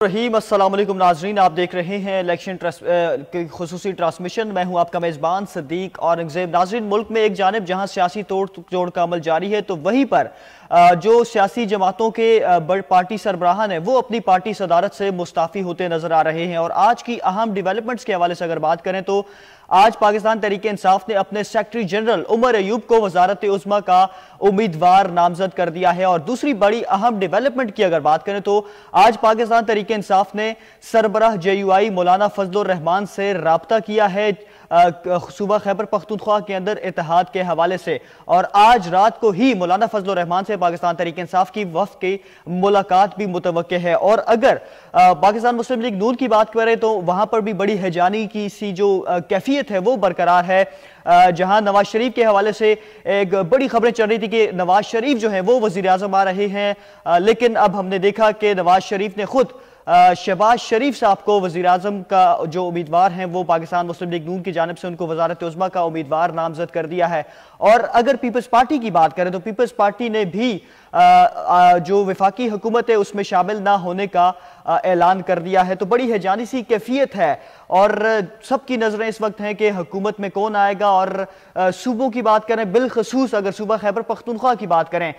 रहीम। अस्सलाम वालेकुम नाजरीन, आप देख रहे हैं इलेक्शन की खुसूसी ट्रांसमिशन। मैं हूं आपका मेज़बान सदीक औरंगजेब। नाजरीन, मुल्क में एक जानिब जहां सियासी तोड़ जोड़ का अमल जारी है, तो वहीं पर जो सियासी जमातों के पार्टी सरबराहान है वो अपनी पार्टी सदारत से मुस्ताफ़ी होते नजर आ रहे हैं। और आज की अहम डेवलपमेंट्स के हवाले से अगर बात करें तो आज पाकिस्तान तहरीक इंसाफ ने अपने सेक्रेटरी जनरल उमर अयूब को वजारत उज़्मा का उम्मीदवार नामजद कर दिया है। और दूसरी बड़ी अहम डेवलपमेंट की अगर बात करें तो आज पाकिस्तान तहरीक इंसाफ ने सरबराह JUI मौलाना फजलुर रहमान से राब्ता किया है सूबा खैबर पख्तूनख्वा के अंदर इत्तेहाद के हवाले से। और आज रात को ही मौलाना फजलुर रहमान से पाकिस्तान तहरीक इंसाफ की वफ्द की मुलाकात भी मुतवक्के है। और अगर पाकिस्तान मुस्लिम लीग नून की बात करें तो वहां पर भी बड़ी हैजानी की सी जो कैफियत है वो बरकरार है, जहां नवाज शरीफ के हवाले से एक बड़ी खबरें चल रही थी कि नवाज शरीफ जो है वो वजीर आजम आ रहे हैं, लेकिन अब हमने देखा कि नवाज शरीफ ने खुद शहबाज शरीफ साहब को वजीर आजम का जो उम्मीदवार हैं वो पाकिस्तान मुस्लिम लीग नून की जानिब से उनको वजारत उज़्मा का उम्मीदवार नामजद कर दिया है। और अगर पीपल्स पार्टी की बात करें तो पीपल्स पार्टी ने भी जो वफाकी हुकूमत है उसमें शामिल ना होने का ऐलान कर दिया है। तो बड़ी हैजानी सी कैफियत है और सबकी नजरें इस वक्त हैं कि हुकूमत में कौन आएगा। और सूबों की बात करें, बिलखसूस अगर सूबा खैबर पख्तूनख्वा की बात करें,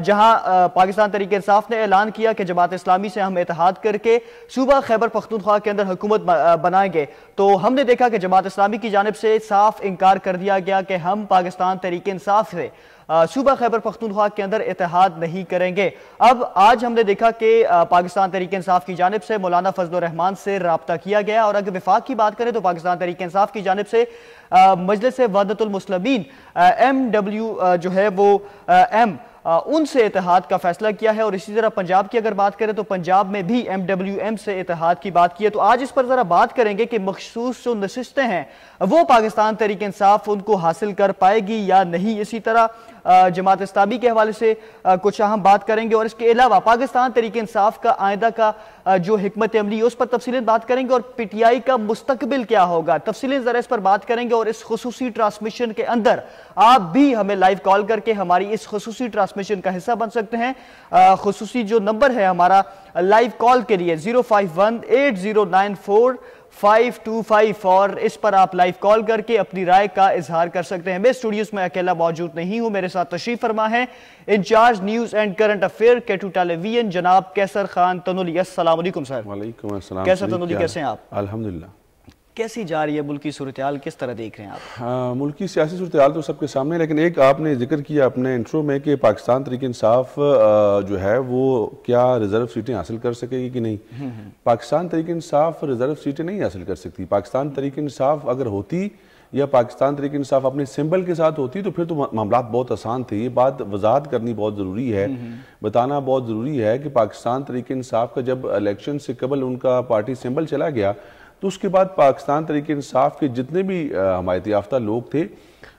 जहां पाकिस्तान तहरीक इंसाफ ने ऐलान किया कि जमात इस्लामी से हम इत्तेहाद करके सूबा खैबर पख्तूनख्वा के अंदर हुकूमत बनाएंगे, तो हमने देखा कि जमात इस्लामी की जानिब से साफ इनकार कर दिया गया कि हम पाकिस्तान तहरीक इंसाफ से सूबा खैबर पख्तूनख्वा के अंदर इत्तेहाद नहीं करेंगे। अब आज हमने देखा कि पाकिस्तान तहरीक इंसाफ की जानिब से मौलाना फजलुर रहमान से राब्ता किया गया। और अगर विफाक की बात करें तो पाकिस्तान तहरीक इंसाफ की जानिब से मजलिस वहदतुल मुस्लिमीन MW जो है वो उनसे इत्तेहाद का फैसला किया है। और इसी तरह पंजाब की अगर बात करें तो पंजाब में भी MWM से इत्तेहाद की बात की है। तो आज इस पर जरा बात करेंगे कि मखसूस जो नशिस्तें हैं वो पाकिस्तान तहरीक इंसाफ उनको हासिल कर पाएगी या नहीं। इसी तरह जमात इस्लामी के हवाले से कुछ अहम बात करेंगे और इसके अलावा पाकिस्तान तहरीक इंसाफ का आइंदा का जो हिकमत अमली उस पर तफसीलें बात करेंगे। और PTI का मुस्तकबिल क्या होगा, तफसीलें जरा इस पर बात करेंगे। और इस खुसूसी ट्रांसमिशन के अंदर आप भी हमें लाइव कॉल करके हमारी इस खुसूसी ट्रांसमिशन का हिस्सा बन सकते हैं। खुसूसी जो नंबर है हमारा लाइव कॉल के लिए 051-8094-525 और इस पर आप लाइव कॉल करके अपनी राय का इजहार कर सकते हैं। मैं स्टूडियोज में अकेला मौजूद नहीं हूं, मेरे साथ तशरीफ फरमा है incharge news and current affair K2 television जनाब कैसर खान तनुली। अस्सलाम वालेकुम सर। वालेकुम अस्सलाम। कैसर तनुली, कैसे हैं आप? अल्हम्दुलिल्लाह। कैसी जा रही है मुल्की सूरत-ए-हाल, किस तरह देख रहे हैं आप? हाँ, मुल्की सियासी सूरत-ए-हाल तो सबके सामने, लेकिन एक आपने जिक्र किया अपने इंट्रो में कि पाकिस्तान तहरीक इंसाफ जो है वो क्या रिजर्व सीटें हासिल कर सकेगी कि नहीं। पाकिस्तान तहरीक इंसाफ रिजर्व सीटें नहीं हासिल कर सकती। पाकिस्तान तहरीक इंसाफ अगर होती या पाकिस्तान तहरीक इंसाफ अपने सिंबल के साथ होती तो फिर तो मामला बहुत आसान थे। ये बात वजाहत करनी बहुत ज़रूरी है, बताना बहुत ज़रूरी है कि पाकिस्तान तहरीक इंसाफ का जब इलेक्शन से कबल उनका पार्टी सिंबल चला गया तो उसके बाद पाकिस्तान तहरीक इंसाफ के जितने भी हमायत याफ्ता लोग थे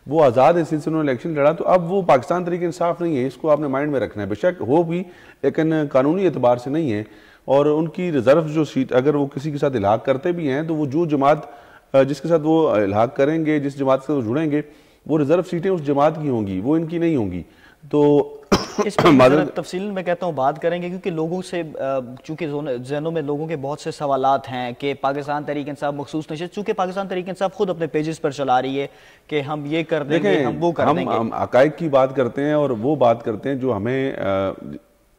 वो आज़ाद हैसियत से उन्होंने इलेक्शन लड़ा। तो अब वो पाकिस्तान तहरीक इंसाफ नहीं है, इसको आपने माइंड में रखना है। बेशक हो भी, लेकिन कानूनी एतबार से नहीं है। और उनकी रिजर्व जो सीट अगर वो किसी के साथ इल्हाक करते भी हैं तो वो जो जमात जिसके साथ वो इल्हाक करेंगे, जिस जमात से वो जुड़ेंगे, वो रिजर्व सीटें उस जमात की होंगी, वो इनकी नहीं होंगी। तो इस पर तफसील में कहता हूँ बात करेंगे क्योंकि लोगों से चूंकि जहनों में लोगों के बहुत से सवालात हैं कि पाकिस्तान तहरीक इंसाफ मखसूस नशिस्त, चूंकि पाकिस्तान तहरीक इंसाफ खुद अपने पेजेस पर चला रही है कि हम ये कर देंगे, हम वो कर देंगे। हम हकायक की बात करते हैं और वो बात करते हैं जो हमें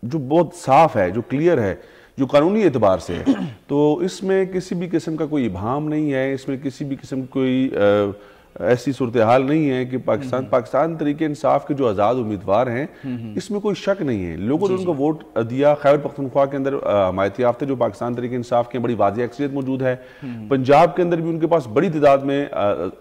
जो बहुत साफ है, जो क्लियर है, जो कानूनी एतबार से है। तो इसमें किसी भी किस्म का कोई इबाहम नहीं है, इसमें किसी भी किस्म कोई ऐसी सूरत हाल नहीं है कि पाकिस्तान तहरीक इंसाफ के जो आज़ाद उम्मीदवार हैं इसमें कोई शक नहीं है। लोगों ने उनको वोट दिया। खैबर पख्तूनख्वा के अंदर हमायत याफ्ता जो पाकिस्तान तहरीक इंसाफ के बड़ी वाज़ेह अक्सरियत मौजूद है। पंजाब के अंदर भी उनके पास बड़ी तादाद में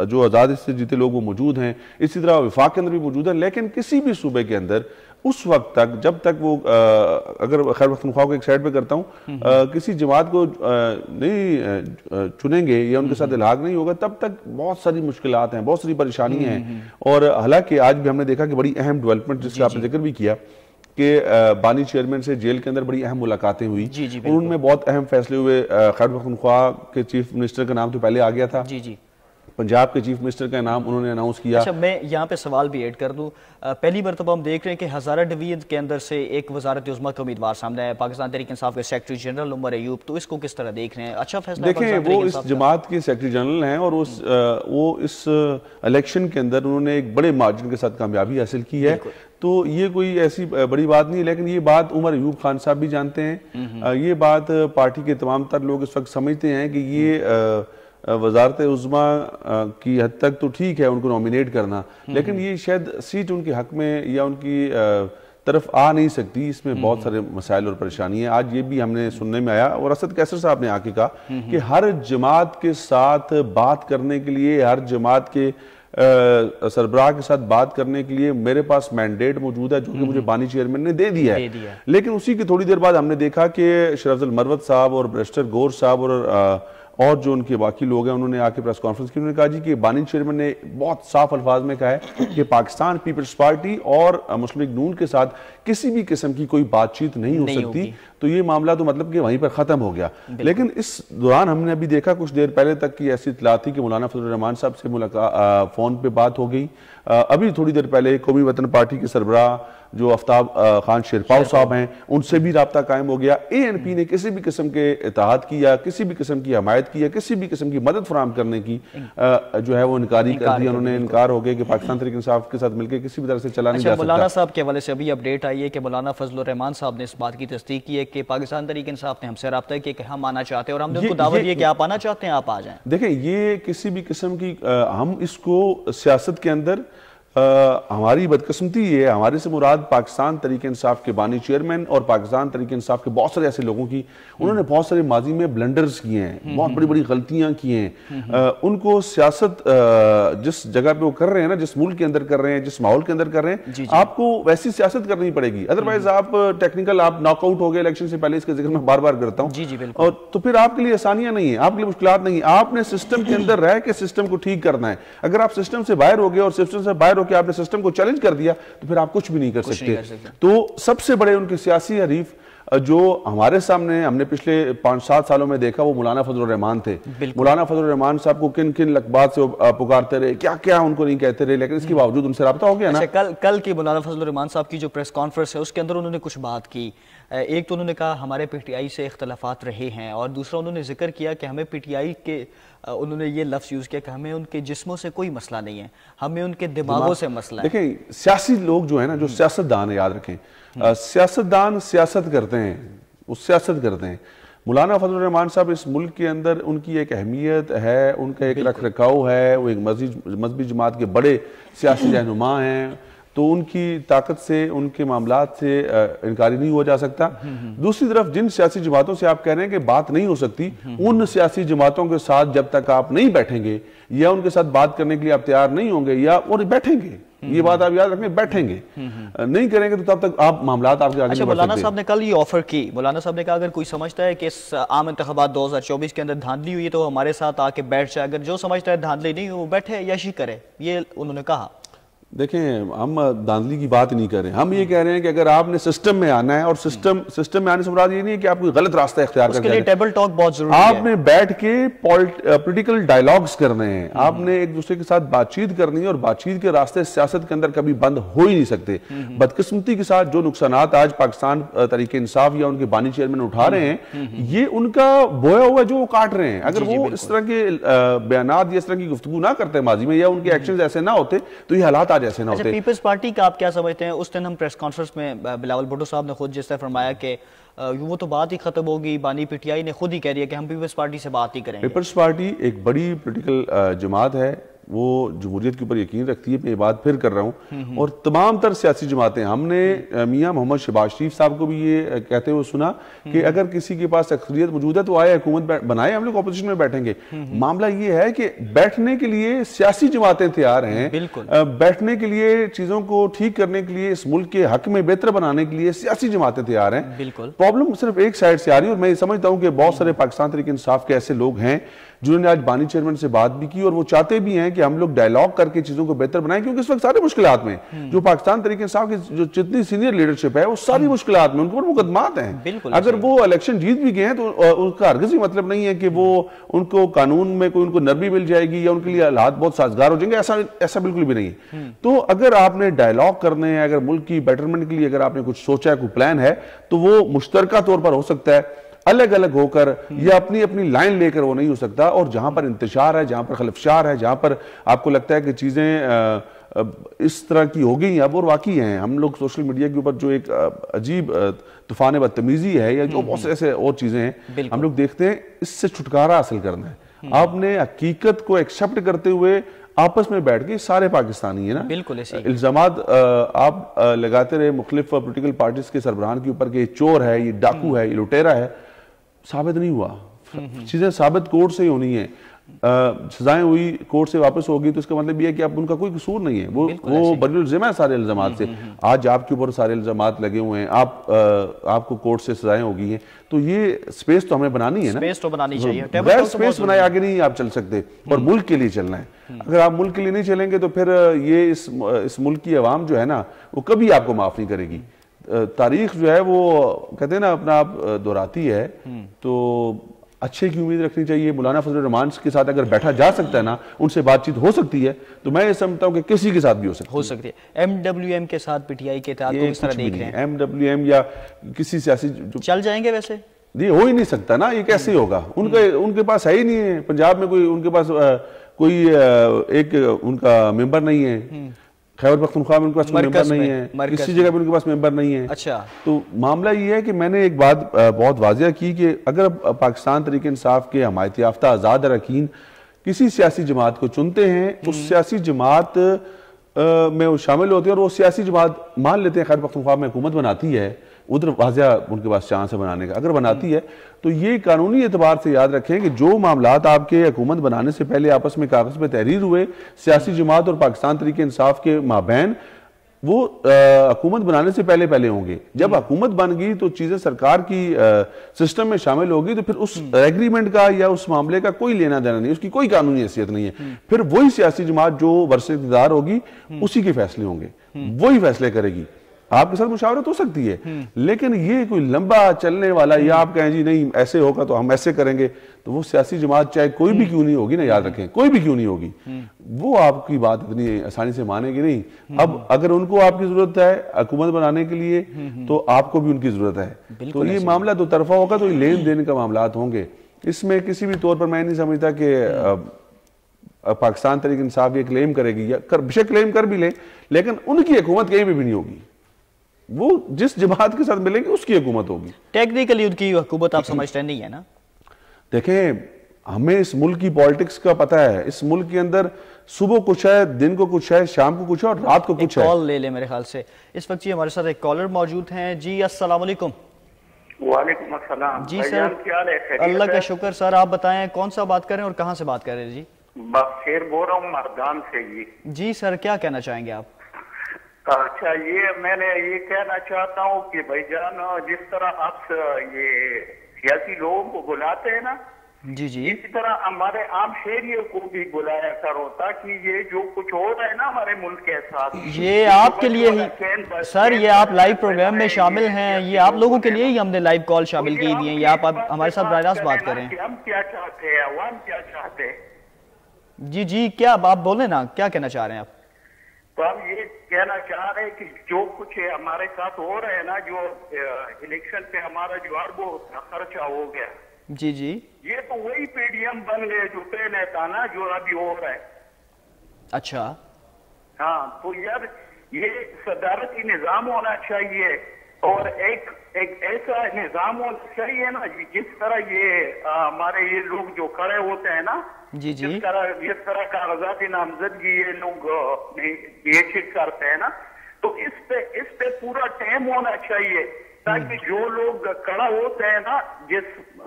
जो आज़ादी से जीते लोग वो मौजूद हैं। इसी तरह वफाक के अंदर भी मौजूद है। लेकिन किसी भी सूबे के अंदर उस वक्त तक जब तक वो अगर खैबर पख्तूनख्वा को एक साइड पे करता हूँ, किसी जमात को नहीं चुनेंगे या उनके साथ इल्हाक नहीं होगा तब तक बहुत सारी मुश्किलात हैं, बहुत सारी परेशानी हैं। और हालांकि आज भी हमने देखा कि बड़ी अहम डेवलपमेंट जिसका आपने जिक्र भी किया कि बानी चेयरमैन से जेल के अंदर बड़ी अहम मुलाकातें हुई, उनमें बहुत अहम फैसले हुए। खैबर पख्तूनख्वा के चीफ मिनिस्टर का नाम तो पहले आ गया था, पंजाब के चीफ मिनिस्टर का नाम उन्होंने अनाउंस किया। अच्छा, मैं यहाँ पे सवाल भी ऐड कर दूं, पहली मरतबा हम देख रहे हैं कि हज़ारा डिवीजन के अंदर से एक वजारत उज़्मा का उम्मीदवार सामने आया, पाकिस्तान तहरीक इंसाफ के सेक्रेटरी जनरल उमर अयूब। तो इसको किस तरह देख रहे हैं? अच्छा फैसला? देखें, वो इस जमात के सेक्रेटरी जनरल हैं और वो इस इलेक्शन के अंदर उन्होंने एक बड़े मार्जिन के साथ कामयाबी हासिल की है, तो ये कोई ऐसी बड़ी बात नहीं है। लेकिन ये बात उमर अयूब खान साहब भी जानते हैं, ये बात पार्टी के तमाम तर लोग इस वक्त समझते हैं कि ये वजारत उज़्मा की हद तक तो ठीक है उनको नॉमिनेट करना, लेकिन ये शायद सीट उनके हक में या उनकी तरफ आ नहीं सकती। इसमें बहुत सारे मसाइल और परेशानी है। आज ये भी हमने सुनने में आया और असद कैसर साहब ने आके कहा कि हर जमात के साथ बात करने के लिए, हर जमात के सरबराह के साथ बात करने के लिए मेरे पास मैंडेट मौजूद है, जो कि मुझे बानी चेयरमैन ने दे दिया है। लेकिन उसी की थोड़ी देर बाद हमने देखा कि शरफजल मरवत साहब और बैरिस्टर गौर साहब और जो उनके बाकी लोग हैं उन्होंने आके प्रेस कॉन्फ्रेंस की, उन्होंने कहा जी कि बानी चेयरमैन ने बहुत साफ अल्फाज में कहा है कि पाकिस्तान पीपल्स पार्टी और मुस्लिम लीग नून के साथ किसी भी किस्म की कोई बातचीत नहीं हो सकती। तो ये मामला तो मतलब कि वहीं पर खत्म हो गया। लेकिन इस दौरान हमने अभी देखा कुछ देर पहले तक की ऐसी इत्तला थी कि मौलाना फजल रहमान साहब से मुलाकात फोन पे बात हो गई। अभी थोड़ी देर पहले कौमी वतन पार्टी के सरबराह जो आफ्ताब खान शेरपाव साहब हैं उनसे भी राब्ता कायम हो गया। ANP ने किसी भी किस्म के इत्तेहाद की या किसी भी किस्म की हमायत की या किसी भी किस्म की मदद फराहम करने की जो है वो इनकारी कर दिया। उन्होंने इनकार हो गया कि पाकिस्तान तहरीक इंसाफ के साथ मिलकर किसी भी तरह से चला नहीं जा सकता। मौलाना साहब के हवाले से अभी अपडेट आई है कि मौलाना फजल रहमान साहब ने इस बात की तस्दीक की है कि पाकिस्तान तहरीक इंसाफ ने हमसे राब्ता किया कि हम आना चाहते हैं और हमने उनको दावत दी है कि आप आना चाहते हैं, आप आ जाएं। देखें, ये किसी भी किस्म की हम इसको सियासत के अंदर हमारी बदकिस्मती ये है, हमारे से मुराद पाकिस्तान तहरीक इंसाफ के बानी चेयरमैन और पाकिस्तान तहरीक इंसाफ के बहुत सारे ऐसे लोगों की, उन्होंने बहुत सारे माजी में ब्लंडर्स किए हैं, बहुत बड़ी बड़ी गलतियां की हैं। उनको सियासत जिस जगह पे वो कर रहे हैं ना, जिस मुल्क के अंदर कर रहे हैं, जिस माहौल के अंदर कर रहे हैं, आपको वैसी सियासत करनी पड़ेगी। अदरवाइज आप टेक्निकल आप नॉकआउट हो गए इलेक्शन से पहले, इसका जिक्र मैं बार बार करता हूँ, और तो फिर आपके लिए आसानियां नहीं है, आपके लिए मुश्किलात नहीं है। आपने सिस्टम के अंदर रह के सिस्टम को ठीक करना है। अगर आप सिस्टम से बाहर हो गए और सिस्टम से बाहर कि आपने सिस्टम को चैलेंज कर दिया तो फिर आप कुछ भी नहीं कर सकते। तो सबसे बड़े उनके सियासी हरीफ जो हमारे सामने हमने पिछले 5-7 सालों में देखा वो मौलाना फजल रहमान थे। मौलाना फजल रहमान साहब को किन किन लकबात से पुकारते रहे, क्या क्या उनको नहीं कहते रहे, लेकिन इसके बावजूद उनसे राब्ता हो गया ना। कल की मौलाना फजल रहमान साहब की जो प्रेस कॉन्फ्रेंस है उसके अंदर उन्होंने कुछ बात की। एक तो उन्होंने कहा हमारे PTI से इख्तलाफात रहे हैं, और दूसरा उन्होंने जिक्र किया कि हमें PTI के, उन्होंने ये लफ्ज़ यूज़ किया कि हमें उनके जिस्मों से कोई मसला नहीं है, हमें उनके दिमागों से मसला है। देखिए, सियासी लोग जो है ना, जो सियासतदान है, याद रखें, सियासतदान सियासत करते हैं, वो सियासत करते हैं। मौलाना फजल रहमान साहब इस मुल्क के अंदर उनकी एक अहमियत है, उनका एक रख रखाव है, वो एक मजहबी जमात के बड़े सियासी रहनुमा हैं, तो उनकी ताकत से, उनके मामलात से इनकारी नहीं हो जा सकता। दूसरी तरफ जिन सियासी जमातों से आप कह रहे हैं कि बात नहीं हो सकती, उन सियासी जमातों के साथ जब तक आप नहीं बैठेंगे या उनके साथ बात करने के लिए आप तैयार नहीं होंगे या और बैठेंगे, ये बात आप याद रखें, बैठेंगे नहीं करेंगे तो तब तक आप मामलात आपके आगे। अच्छा, मौलाना साहब ने कल ये ऑफर की, मौलाना साहब ने कहा अगर कोई समझता है कि इस आम इंतखाबात 2024 के अंदर धांधली हुई है तो हमारे साथ आके बैठ जाए, अगर जो समझता है धांधली नहीं वो बैठे यशी करे, ये उन्होंने कहा। देखें, हम धांधली की बात नहीं कर रहे हैं, हम ये कह रहे हैं कि अगर आपने सिस्टम में आना है, और सिस्टम में आने से मुराद ये नहीं है कि आप कोई गलत रास्ता इख्तियार करके, उसके लिए टेबल टॉक बहुत जरूरी है। आपने बैठ के पॉलिटिकल डायलॉग्स करने हैं, आपने एक दूसरे के साथ बातचीत करनी है, और बातचीत के रास्ते सियासत के अंदर कभी बंद हो ही नहीं सकते। बदकिस्मती के साथ जो नुकसानात आज पाकिस्तान तहरीक इंसाफ या उनके बानी चेयरमैन उठा रहे हैं, ये उनका बोया हुआ जो वो काट रहे हैं। अगर वो इस तरह के बयानात या इस तरह की गुफ्तगू ना करते माजी में, या उनके एक्शन ऐसे ना होते, तो ये हालात ऐसे ना होते। पीपल्स पार्टी का आप क्या समझते हैं? उस दिन हम प्रेस कॉन्फ्रेंस में बिलावल भुट्टो साहब ने खुद जिस तरह फरमाया कि वो तो बात ही खत्म होगी, बानी PTI ने खुद ही कह दिया कि हम पीपल्स पार्टी से बात ही करेंगे। पीपल्स पार्टी एक बड़ी पॉलिटिकल जमात है, वो जमहूरियत के ऊपर यकीन रखती है, मैं ये बात फिर कर रहा हूँ, और तमाम तर सियासी जमातें, हमने मियाँ मोहम्मद शहबाज शरीफ साहब को भी ये कहते हुए सुना कि अगर किसी के पास अक्सरियत मौजूद है तो आए हुकूमत बनाए, हम लोग ऑपोजिशन में बैठेंगे। मामला ये है कि बैठने के लिए सियासी जमातें तैयार हैं, बैठने के लिए, चीजों को ठीक करने के लिए, इस मुल्क के हक में बेहतर बनाने के लिए सियासी जमातें तैयार हैं। प्रॉब्लम सिर्फ एक साइड से आ रही है, और मैं समझता हूँ कि बहुत सारे पाकिस्तान तहरीक इंसाफ के ऐसे लोग हैं जिन्होंने आज बानी चेयरमैन से बात भी की और वो चाहते भी हैं कि हम लोग डायलॉग करके चीजों को बेहतर बनाएं, क्योंकि इस वक्त सारी मुश्किलात में जो पाकिस्तान तरीके इंसाफ की जो जितनी सीनियर लीडरशिप है वो सारी मुश्किलात में, उनके ऊपर मुकदमात हैं। अगर वो इलेक्शन जीत भी गए हैं तो उसका हरगिज़ ही मतलब नहीं है कि वो उनको कानून में कोई उनको नरमी मिल जाएगी या उनके लिए हालात बहुत साजगार हो जाएंगे, ऐसा बिल्कुल भी नहीं है। तो अगर आपने डायलॉग करने हैं, अगर मुल्क की बेटरमेंट के लिए अगर आपने कुछ सोचा है, कोई प्लान है, तो वो मुश्तरका तौर पर हो सकता है, अलग अलग होकर या अपनी अपनी लाइन लेकर वो नहीं हो सकता। और जहां पर इंतशार है, जहां पर खलफशार है, जहां पर आपको लगता है कि चीजें इस तरह की हो गई अब और वाकई हैं, हम लोग सोशल मीडिया के ऊपर जो एक अजीब तूफान बदतमीजी है या जो बहुत ऐसे और चीजें हैं हम लोग देखते हैं, इससे छुटकारा हासिल करना है। आपने हकीकत को एक्सेप्ट करते हुए आपस में बैठ के, सारे पाकिस्तानी है ना, बिल्कुल इल्जामात आप लगाते रहे मुख्तलिफ पोलिटिकल पार्टीज के सरबराहान के ऊपर कि ये चोर है, ये डाकू है, ये लुटेरा है, साबित नहीं हुआ। चीजें साबित कोर्ट से ही होनी है, सजाएं हुई कोर्ट से वापस होगी तो इसका मतलब यह है कि अब उनका कोई कसूर नहीं है, वो बरीउल ज़िम्मा है सारे इल्जामात से। आज आपके ऊपर सारे इल्जामात लगे हुए हैं, आपको कोर्ट से सजाएं हो गई हैं, तो ये स्पेस तो हमें बनानी है ना, स्पेस तो बनानी चाहिए। बगैर स्पेस बनाए आगे नहीं आप चल सकते, और मुल्क के लिए चलना है। अगर आप मुल्क के लिए नहीं चलेंगे तो फिर ये इस मुल्क की आवाम जो है ना, वो कभी आपको माफ नहीं करेगी। तारीख जो है वो कहते हैं ना अपना आप दोहराती है, तो अच्छे की उम्मीद रखनी चाहिए। मौलाना फजल रहमान के साथ अगर बैठा जा सकता है ना, उनसे बातचीत हो सकती है, तो मैं ये समझता हूं कि किसी के साथ भी हो सकती है। MWM के साथ पीटीआई के साथ किस तरह देख रहे हैं? MWM या किसी सियासी चल जाएंगे वैसे? ये हो ही नहीं सकता ना, ये कैसे होगा? उनके पास है ही नहीं है पंजाब में कोई, उनके पास कोई एक उनका मेंबर नहीं है, खैबर पख्तूनख्वा में उनके पास मेंबर नहीं है, किसी जगह पे उनके पास मेंबर नहीं है। अच्छा, तो मामला ये है कि मैंने एक बात बहुत वाजिया की कि अगर पाकिस्तान तरीके इंसाफ के हमायत याफ्ता आज़ाद अरकान किसी सियासी जमात को चुनते हैं, उस सियासी जमात में वो शामिल होते हैं और वो सियासी जमात मान लेते हैं खैबर पख्तूनख्वा में हुकूमत बनाती है, उधर वाजिया उनके पास चांस है बनाने का, अगर बनाती है तो ये कानूनी एतबार से याद रखें कि जो मामलात आपके हुकूमत बनाने से पहले आपस में कागज पे तहरीर हुए सियासी जमात और पाकिस्तान तरीके इंसाफ के माबैन, वो हुकूमत बनाने से पहले पहले होंगे। जब हुकूमत बन गई तो चीजें सरकार की सिस्टम में शामिल होगी, तो फिर उस एग्रीमेंट का या उस मामले का कोई लेना देना नहीं, उसकी कोई कानूनी हैसियत नहीं है। फिर वही सियासी जमात जो वर्ष इक़्तिदार होगी उसी के फैसले होंगे, वही फैसले करेगी। आपके साथ मुशावरत हो सकती है, लेकिन ये कोई लंबा चलने वाला, या आप कहें जी नहीं ऐसे होगा तो हम ऐसे करेंगे, तो वो सियासी जमात चाहे कोई भी क्यों नहीं होगी ना, याद रखें कोई भी क्यों नहीं होगी, वो आपकी बात इतनी आसानी से मानेगी नहीं। अब अगर उनको आपकी जरूरत है हुकूमत बनाने के लिए, तो आपको भी उनकी जरूरत है, तो ये मामला दो तरफा होगा, तो लेन देन का मामला होंगे। इसमें किसी भी तौर पर मैं नहीं समझता कि पाकिस्तान तरीके इंसाफ ये क्लेम करेगी, या बेशक क्लेम कर भी ले, लेकिन उनकी हुकूमत कहीं भी नहीं होगी, वो जिस जमात के साथ मिलेंगे उसकी हुकूमत होगी। टेक्निकली उनकी हुकूमत आप समझते नहीं है ना? देखें, हमें इस मुल्क की पॉलिटिक्स का पता है, इस मुल्क के अंदर सुबह कुछ है, दिन को कुछ है, शाम को कुछ है और रात को कुछ है। कॉल ले ले मेरे ख्याल से इस वक्त। जी हमारे साथ एक कॉलर मौजूद हैं। जी अस्सलाम वालेकुम। वालेकुम अस्सलाम। जी सर, क्या हाल है? अल्लाह का शुक्र। सर आप बताएं कौन सा बात करें और कहां से बात कर रहे हैं? जी शेर बोल रहा हूँ मर्दान से। जी सर, क्या कहना चाहेंगे आप? अच्छा, ये मैंने ये कहना चाहता हूँ कि भाईजान, जिस तरह आप ये सियासी लोगों को बुलाते हैं ना, जी जी, इसी तरह हमारे आम शहरियों को भी बुलाया करो, ताकि ये जो कुछ हो रहा है ना हमारे मुल्क के साथ, ये आपके लिए ही सर, ये आप लाइव प्रोग्राम में शामिल हैं, ये आप लोगों के लिए ही हमने लाइव कॉल शामिल की हुई है। ये आप हमारे साथ बराह रास्त बात करें। हम क्या चाहते हैं, अवाम क्या चाहते हैं? जी जी, क्या आप बोले ना, क्या कहना चाह रहे हैं आप? तो हम ये कहना चाह रहे हैं कि जो कुछ हमारे साथ हो रहा है ना, जो इलेक्शन पे हमारा जो अरबों खर्चा हो गया, जी जी, ये तो वही पीडीएम बन गए जो पहले था ना, जो अभी हो रहा है। अच्छा, हाँ, तो यार ये सदारती निजाम होना चाहिए, और एक ऐसा निजाम होना चाहिए ना, जिस तरह ये हमारे ये लोग जो खड़े होते हैं ना, जी जी, जिस तरह कागजाती नामजदगी ये लोग ये चेक करते हैं ना, तो इस पे पूरा टाइम होना चाहिए, ताकि जो लोग खड़ा होते हैं ना,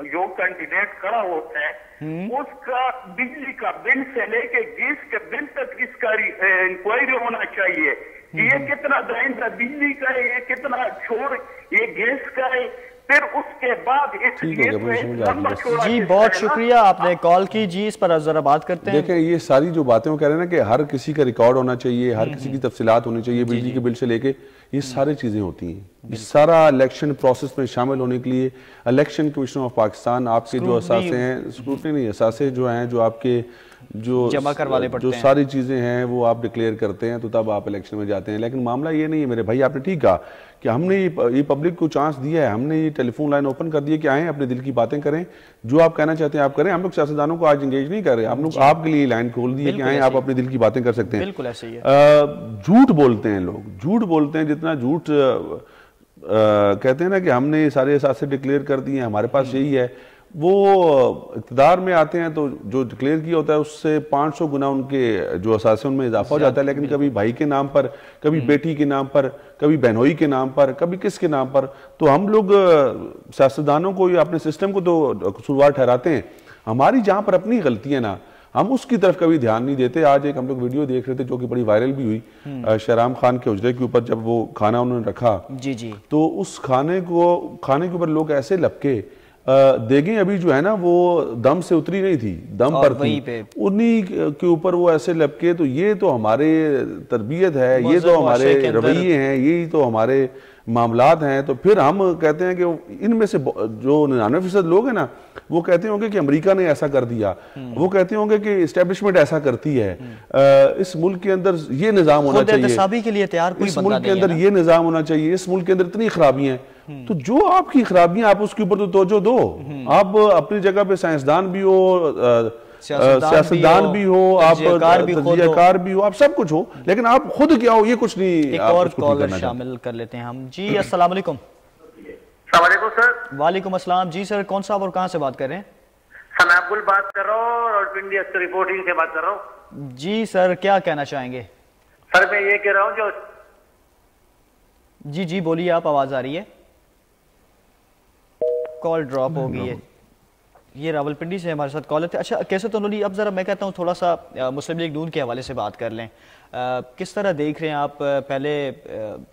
जो कैंडिडेट खड़ा होता है, उसका बिजली का बिल से लेके गैस के बिल तक इसका इंक्वायरी होना चाहिए कि ये कितना दाइन था बिजली का है, ये कितना छोड़ ये गैस का है, फिर उसके बाद इसलिए लंबा चौड़ा जी बहुत शुक्रिया, आपने कॉल की जी, इस पर जरा बात करते हैं। देखें ये सारी जो बातें वो कह रहे हैं ना कि हर किसी का रिकॉर्ड होना चाहिए, हर किसी की तफसीलात होनी चाहिए, बिजली के बिल से लेके ये सारी चीजें होती हैं। ये सारा इलेक्शन प्रोसेस में शामिल होने के लिए इलेक्शन कमीशन ऑफ पाकिस्तान आपके जो असासे हैं, स्क्रूटनी नहीं, असासे जो हैं, जो आपके जो जमा करवाने पड़ते जो हैं, सारी चीजें हैं वो आप डिक्लेयर करते हैं, तो तब आप इलेक्शन में जाते हैं। लेकिन मामला ये नहीं है मेरे भाई, आपने ठीक कहा कि हमने ये पब्लिक को चांस दिया है, हमने ये टेलीफोन लाइन ओपन कर दी है कि आए अपने दिल की बातें करें, जो आप कहना चाहते हैं आप करें। हम लोग सियासतदानों को आज एंगेज नहीं कर रहे, हम लोग आपके लिए लाइन खोल दी है कि आए आप अपने दिल की बातें कर सकते हैं। बिल्कुल ऐसे ही है। झूठ बोलते हैं लोग, झूठ बोलते हैं, जितना झूठ कहते हैं ना कि हमने ये सारे एहसास डिक्लेयर कर दिए, हमारे पास यही है, वो इक़्तिदार में आते हैं तो जो डिक्लेयर किया होता है उससे 500 गुना उनके जो असासे उनमें इजाफा हो जाता है। लेकिन कभी भाई के नाम पर, कभी बेटी के नाम पर, कभी बहनोई के नाम पर, कभी किसके नाम पर। तो हम लोग सियासतदानों को या अपने सिस्टम को तो कसूरवार ठहराते हैं। हमारी जहां पर अपनी गलतियां ना, हम उसकी तरफ कभी ध्यान नहीं देते। आज एक हम लोग वीडियो देख रहे थे जो कि बड़ी वायरल भी हुई, शहराम खान के उजरे के ऊपर जब वो खाना उन्होंने रखा, जी तो उस खाने के ऊपर लोग ऐसे लपके, देखें अभी जो है ना वो दम से उतरी नहीं थी, दम पर थी, उन्हीं के ऊपर वो ऐसे लपके। तो ये तो हमारे तरबियत है, ये तो हमारे रवैये हैं, यही तो हमारे मामलात हैं। तो फिर हम कहते हैं कि इनमें से जो 99% लोग हैं ना, वो कहते होंगे कि अमेरिका ने ऐसा कर दिया, वो कहते होंगे कि एस्टेब्लिशमेंट ऐसा करती है। इस मुल्क के अंदर ये निजाम होना चाहिए के लिए तैयार, इस मुल्क के अंदर ये निजाम होना चाहिए, इस मुल्क के अंदर इतनी खराबियां हैं। तो जो आपकी खराबियां, आप उसके ऊपर तो तवज्जो दो। आप अपनी जगह पे साइंसदान भी हो, सियासतदान भी हो, आप तजियाकार भी हो, आप सब कुछ हो, लेकिन आप खुद क्या हो ये कुछ नहीं। एक और कॉलर शामिल कर लेते हैं हम। जी अस्सलाम वालेकुम। सर वालेकुम अस्सलाम। जी सर, कौन साहब और कहाँ से बात कर रहे हैं? सनाबुल बात कर रहा हूँ और इंडिया से रिपोर्टिंग से बात कर रहा हूँ। जी सर, क्या कहना चाहेंगे? सर मैं ये कह रहा हूँ जो जी बोलिए, आप, आवाज आ रही है। कॉल ड्रॉप हो गई है। ये रावलपिंडी से हमारे साथ कॉलर थे। अच्छा कैसे तो अब जरा मैं कहता हूँ थोड़ा सा मुस्लिम लीग नून के हवाले से बात कर लें। किस तरह देख रहे हैं आप? पहले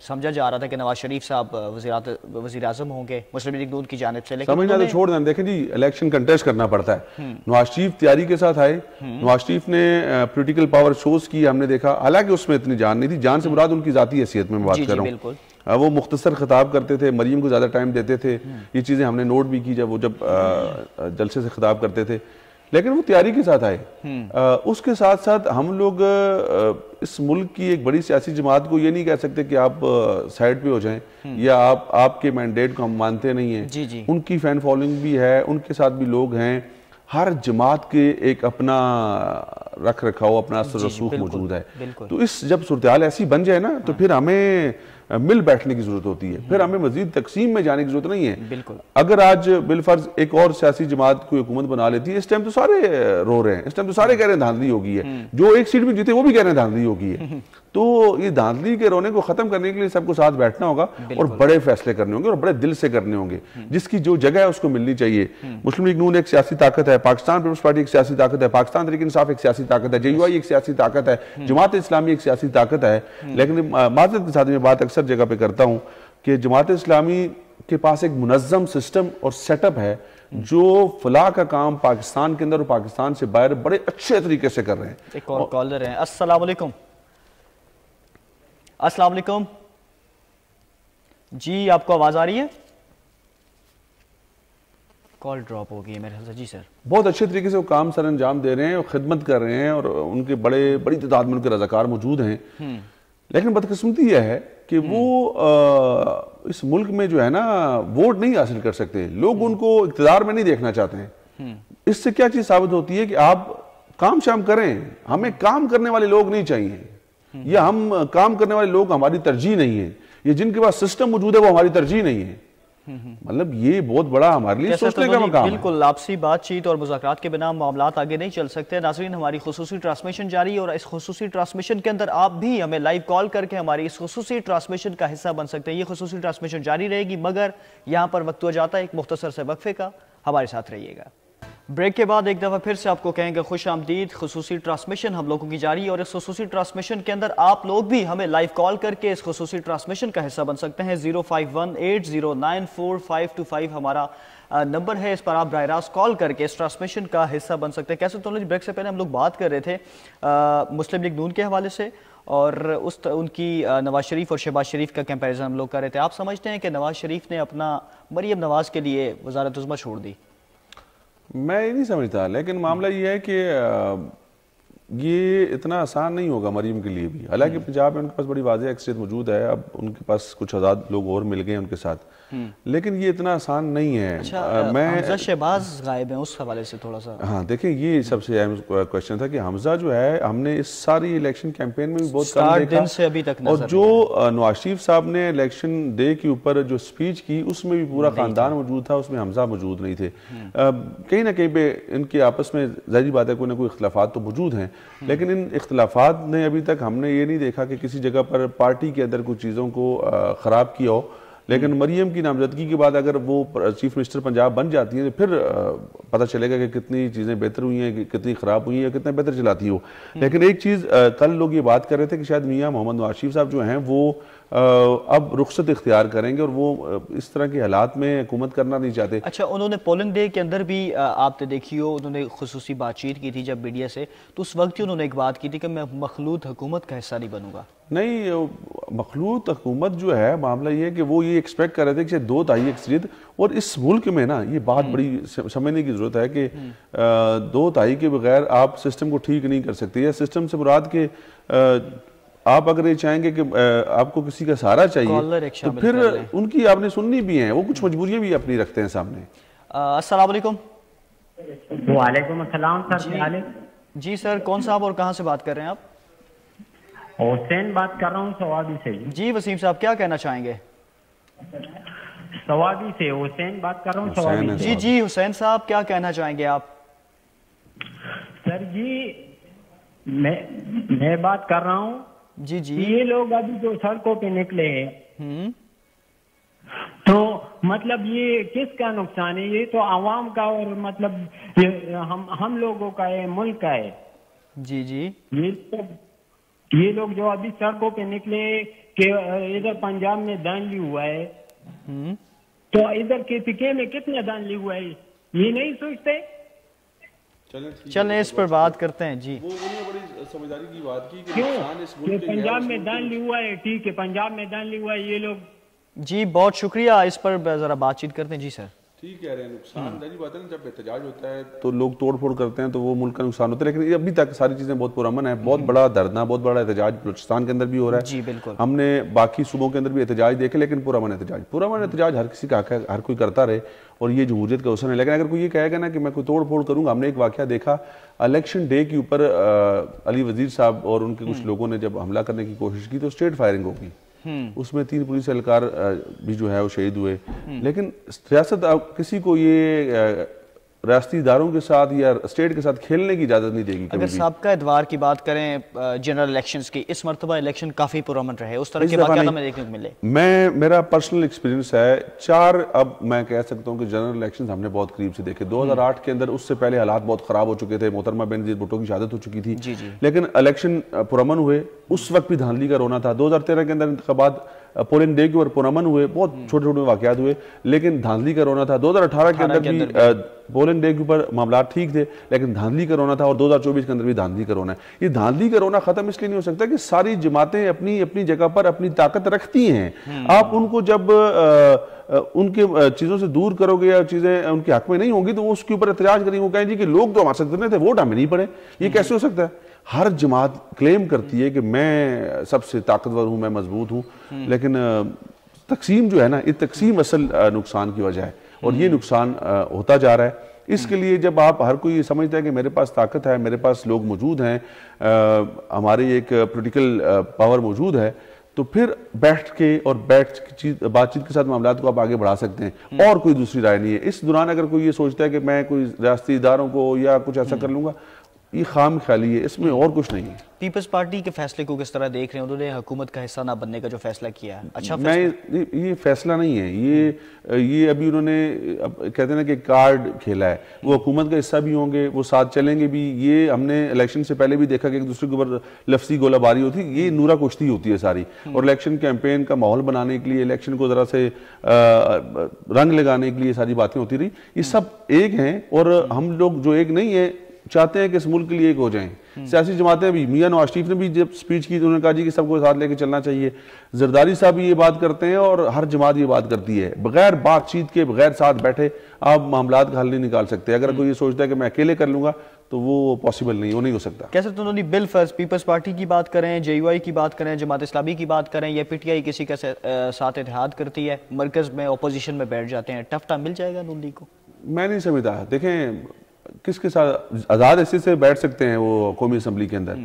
समझा जा रहा था कि नवाज शरीफ साहब वज़ीर आज़म होंगे मुस्लिम लीग नून की जानिब से, लेकिन समझना तो छोड़ दें। देखें जी, इलेक्शन कंटेस्ट करना पड़ता है। नवाज शरीफ तैयारी के साथ आए, नवाज शरीफ ने पॉलिटिकल पावर शोज की, हमने देखा। हालांकि उसमें इतनी जान नहीं थी, जान से मुराद उनकी जाती हैसियत में बात कर रहा हूँ। वो मुख्तसर खिताब करते थे, मरियम को ज्यादा टाइम देते थे, ये चीजें हमने नोट भी की जब वो जलसे से खिताब करते थे। लेकिन वो तैयारी के साथ आए। उसके साथ साथ हम लोग इस मुल्क की एक बड़ी सियासी जमात को ये नहीं कह सकते कि आप साइड पे हो जाएं या आपके मैंडेट को हम मानते नहीं हैं। उनकी फैन फॉलोइंग भी है, उनके साथ भी लोग हैं। हर जमात के एक अपना रख रखाव, अपना असर रसूख मौजूद है। तो इस जब सूरत-ए-हाल ऐसी बन जाए ना, तो फिर हमें मिल बैठने की जरूरत होती है, फिर हमें मजीद तकसीम में जाने की जरूरत नहीं है। अगर आज बिलफर्ज एक और सियासी जमात कोई हुकूमत बना लेती है, इस टाइम तो सारे रो रहे हैं, इस टाइम तो सारे कह रहे हैं धांधली होगी है, जो एक सीट में जीते वो भी कह रहे हैं धांधली होगी है। तो ये धांधली के रोने को खत्म करने के लिए सबको साथ बैठना होगा और बड़े फैसले करने होंगे और बड़े दिल से करने होंगे। जिसकी जो जगह है उसको मिलनी चाहिए। मुस्लिम लीग नून एक सियासी ताकत है, पाकिस्तान पीपल्स पार्टी एक सियासी ताकत है, पाकिस्तान तहरीक इंसाफ एक सियासी ताकत है, JUI एक सियासी ताकत है, जमात इस्लामी एक सियासी ताकत है। लेकिन माजरत के साथ मैं बात अक्सर जगह पे करता हूं कि जमात इस्लामी के पास एक मुनज़्ज़म सिस्टम और सेटअप है जो फलाह का काम पाकिस्तान के अंदर और पाकिस्तान से बाहर बड़े अच्छे तरीके से कर रहे हैं। एक और कॉलर है। अस्सलाम वालेकुम। अस्सलाम वालेकुम जी, आपको आवाज आ रही है? कॉल ड्रॉप हो गई है मेरे ख्याल से। जी सर, बहुत अच्छे तरीके से वो काम सर अंजाम दे रहे हैं और खिदमत कर रहे हैं और उनके बड़ी तादाद में उनके रजाकार मौजूद हैं। लेकिन बदकिस्मती यह है कि वो इस मुल्क में जो है ना वोट नहीं हासिल कर सकते। लोग उनको इक़्तिदार में नहीं देखना चाहते हैं। इससे क्या चीज साबित होती है कि आप काम शाम करें, हमें काम करने वाले लोग नहीं चाहिए, या हम काम करने वाले लोग हमारी तरजीह नहीं है, ये जिनके पास सिस्टम मौजूद है वो हमारी तरजीह नहीं है। मतलब ये बहुत बड़ा हमारे लिए सोचने का मकाम है। बिल्कुल, आपसी बातचीत और मुज़ाकरात के बिना मामलात आगे नहीं चल सकते। नाज़रीन, हमारी खुसूसी ट्रांसमिशन जारी है और इस खुसूसी ट्रांसमिशन के अंदर आप भी हमें लाइव कॉल करके हमारी इस खुसूसी ट्रांसमिशन का हिस्सा बन सकते हैं। ये खुसूसी ट्रांसमिशन जारी रहेगी, मगर यहाँ पर वक्त हो जाता है एक मुख्तसर से वक्फे का। हमारे साथ रहिएगा। ब्रेक के बाद एक दफ़ा फिर से आपको कहेंगे खुश आमदीद। खुसूसी ट्रांसमिशन हम लोगों की जारी है और इस खुसूसी ट्रांसमिशन के अंदर आप लोग भी हमें लाइव कॉल करके इस खुसूसी ट्रांसमिशन का हिस्सा बन सकते हैं। 0518094525 हमारा नंबर है, इस पर आप बराह रास्त कॉल करके इस ट्रांसमिशन का हिस्सा बन सकते हैं। कैसे तो ब्रेक से पहले हम लोग बात कर रहे थे मुस्लिम लीग नून के हवाले से और उनकी नवाज शरीफ और शहबाज शरीफ का कंपैरिजन हम लोग कर रहे थे। आप समझते हैं कि नवाज शरीफ ने अपना मरियम नवाज के लिए वजारत उज़्मा छोड़ दी? मैं ये नहीं समझता, लेकिन मामला ये है कि ये इतना आसान नहीं होगा मरीम के लिए भी। हालांकि पंजाब में उनके पास बड़ी वाज़ेह अक्सरियत मौजूद है, अब उनके पास कुछ आज़ाद लोग और मिल गए उनके साथ, लेकिन ये इतना आसान नहीं है। अच्छा, हमजा शहबाज गायब हैं, उस हवाले से थोड़ा सा। हाँ देखिए, ये सबसे अहम क्वेश्चन था कि हमजा जो है, हमने इस सारी इलेक्शन कैंपेन में भी बहुत कम देखा दिन से अभी तक और जो नवाज शरीफ साहब ने इलेक्शन डे के ऊपर जो स्पीच की उसमें भी पूरा खानदान मौजूद था, उसमें हमजा मौजूद नहीं थे। कहीं ना कहीं पे इनके आपस में जाहिर बात है कोई ना कोई इख्तलाफात तो मौजूद हैं, लेकिन इन इख्तलाफात ने अभी तक हमने ये नहीं देखा कि किसी जगह पर पार्टी के अंदर कुछ चीज़ों को ख़राब किया हो। लेकिन मरियम की नामजदगी के बाद अगर वो चीफ मिनिस्टर पंजाब बन जाती हैं तो फिर पता चलेगा कि कितनी चीज़ें बेहतर हुई हैं, कितनी ख़राब हुई हैं, कितना बेहतर चलाती हो। लेकिन एक चीज़ कल लोग ये बात कर रहे थे कि शायद मियाँ मोहम्मद नवाज शरीफ साहब जो हैं वो अब रुखसत इख्तियार करेंगे और वो इस तरह के हालात में हुकूमत करना नहीं चाहते। अच्छा, उन्होंने पोलिंग डे के अंदर भी आपने देखी हो, उन्होंने खुसूसी बातचीत की थी जब मीडिया से, तो उस वक्त ही उन्होंने एक बात की थी कि मैं मखलूत हुकूमत का हिस्सा नहीं बनूंगा। नहीं, मखलूत हुकूमत जो है, मामला ये है कि वो ये एक्सपेक्ट कर रहे थे कि 2 तिहाई अक्सरियत, और इस मुल्क में ना ये बात बड़ी समझने की जरूरत है कि 2 तिहाई के बगैर आप सिस्टम को ठीक नहीं कर सकते। या सिस्टम से मुराद के आप अगर ये चाहेंगे कि आपको किसी का सहारा चाहिए तो फिर उनकी आपने सुननी भी है, वो कुछ मजबूरियां भी अपनी रखते हैं सामने। अस्सलाम वालेकुम। वालेकुम अस्सलाम सर। जी सर, कौन साहब और कहाँ से बात कर रहे हैं आप? हुसैन बात कर रहा हूँ सवाबी से। जी वसीम साहब, क्या कहना चाहेंगे? सवाबी से हुसैन बात कर रहा हूँ सवाबी से। जी जी हुसैन साहब, क्या कहना चाहेंगे आप? सर जी, मैं बात कर रहा हूँ जी जी, ये लोग अभी जो सड़कों पे निकले हैं तो मतलब ये किसका नुकसान है? ये तो आवाम का और मतलब ये हम लोगों का है, मुल्क का है। जी जी, ये लोग जो अभी सड़कों पे निकले कि इधर पंजाब में दानली हुआ है तो इधर KPK में कितना दानली हुआ है, ये नहीं सोचते? चलें इस पर बात करते हैं। जी, वो बड़ी समझदारी की बात की कि क्यों पंजाब में दानली हुआ है, ठीक है, पंजाब में दानली हुआ है, ये लोग। जी बहुत शुक्रिया, इस पर जरा बातचीत करते हैं। जी सर, ठीक कह रहे हैं, नुकसान जारी बात है ना, जब एहतजाज होता है तो लोग तोड़ फोड़ करते हैं तो वो मुल्क का नुकसान होता है, लेकिन अभी तक सारी चीजें बहुत पुरअमन है। बहुत बड़ा दर्दना, बहुत बड़ा एहतजाज बलूचिस्तान के अंदर भी हो रहा है। जी बिल्कुल, हमने बाकी सूबों के अंदर भी एहतजाज देखे, लेकिन पुरअमन एहतजाज हर किसी का हक है, हर कोई करता रहे और ये जमहूरियत का हुस्न है। लेकिन अगर कोई ये कहेगा ना कि मैं कोई तोड़ फोड़ करूंगा, हमने एक वाकया देखा इलेक्शन डे के ऊपर, अली वजीर साहब और उनके कुछ लोगों ने जब हमला करने की कोशिश की तो स्ट्रेट फायरिंग होगी, उसमें 3 पुलिस एहलकार भी जो है वो शहीद हुए। लेकिन रियासत किसी को ये रियासती इदारों के साथ या स्टेट के साथ खेलने की इजाजत नहीं देगी। अगर सबका एतवार की बात करें जनरल इलेक्शंस की, इस मरतबा इलेक्शन काफी पुरअमन रहे, उस तरह के वाक़यात हमें देखने को मिले। मेरा पर्सनल एक्सपीरियंस है 4, अब मैं कह सकता हूँ कि जनरल इलेक्शन हमने बहुत करीब से देखे। 2008 के अंदर उससे पहले हालात बहुत खराब हो चुके थे, मोहतरमा बेनजीर भुट्टो की शहादत हो चुकी थी, लेकिन इलेक्शन पुरअमन हुए, उस वक्त भी धांधली का रोना था। 2013 के अंदर इंतखाबात पोलिंग डे के ऊपर पुरअमन हुए, बहुत छोटे छोटे वाकयात हुए, लेकिन धांधली का रोना था। 2018 के अंदर भी पोलिंग डे के ऊपर मामला ठीक थे, लेकिन धांधली का रोना था, और 2024 के अंदर भी धांधली का रोना है। ये धांधली का रोना खत्म इसलिए नहीं हो सकता कि सारी जमातें अपनी अपनी जगह पर अपनी ताकत रखती हैं। आप उनको जब उनके चीजों से दूर करोगे या चीजें उनके हक में नहीं होंगी तो वो उसके ऊपर एहतजाज करेंगे, वो कहेंगे कि लोग तो हमारे साथ करने थे, वोट हमें नहीं पड़े। ये कैसे हो सकता है? हर जमात क्लेम करती है कि मैं सबसे ताकतवर हूं, मैं मजबूत हूं, लेकिन तकसीम जो है ना, ये तकसीम असल नुकसान की वजह है और ये नुकसान होता जा रहा है। इसके लिए जब आप हर कोई समझता है कि मेरे पास ताकत है, मेरे पास लोग मौजूद हैं, हमारी एक पॉलिटिकल पावर मौजूद है, तो फिर बैठ के और बातचीत के साथ मामला को आप आगे बढ़ा सकते हैं और कोई दूसरी राय नहीं है। इस दौरान अगर कोई ये सोचता है कि मैं कोई रियासती इदारों को या कुछ ऐसा कर लूंगा, ये खाम ख्याली है, इसमें और कुछ नहीं है। पीपल्स पार्टी के फैसले को किस तरह देख रहे हैं? उन्होंने हुकूमत का हिस्सा ना बनने का जो फैसला किया है, अच्छा फैसला? ये फैसला नहीं है, ये अभी उन्होंने कहते हैं ना कि कार्ड खेला है। वो हुकूमत का हिस्सा भी होंगे, वो साथ चलेंगे भी। ये हमने इलेक्शन से पहले भी देखा कि एक दूसरे के ऊपर लफ्जी गोलाबारी होती है, ये नूरा कुश्ती होती है सारी। और इलेक्शन कैंपेन का माहौल बनाने के लिए, इलेक्शन को जरा से रंग लगाने के लिए सारी बातें होती रही। ये सब एक हैं और हम लोग जो एक नहीं है चाहते हैं कि इस मुल्क के लिए एक हो जाएं। सियासी जमातें भी, मियां नवाज शरीफ ने भी जब स्पीच की तो उन्होंने कहा जी कि सबको साथ लेके चलना चाहिए। जरदारी साहब भी ये बात करते हैं और हर जमात ये बात करती है। बगैर बातचीत के, बगैर साथ बैठे आप मामलात का हल नहीं निकाल सकते। अगर कोई ये सोचता है कि मैं अकेले कर लूंगा तो वो पॉसिबल नहीं, वो नहीं हो सकता। कैसे तो उन्होंने बिल फर्ज पीपल्स पार्टी की बात करें, JUI की बात करें, जमात इस्लामी की बात करें या PTI किसी का साथ इत्तेहाद करती है, मरकज में अपोजिशन में बैठ जाते हैं, टफ टाइम मिल जाएगा नून लीग को? मैं नहीं समझता। देखें किसके साथ आज़ाद हैसियत से बैठ सकते हैं वो कौमी असम्बली के अंदर,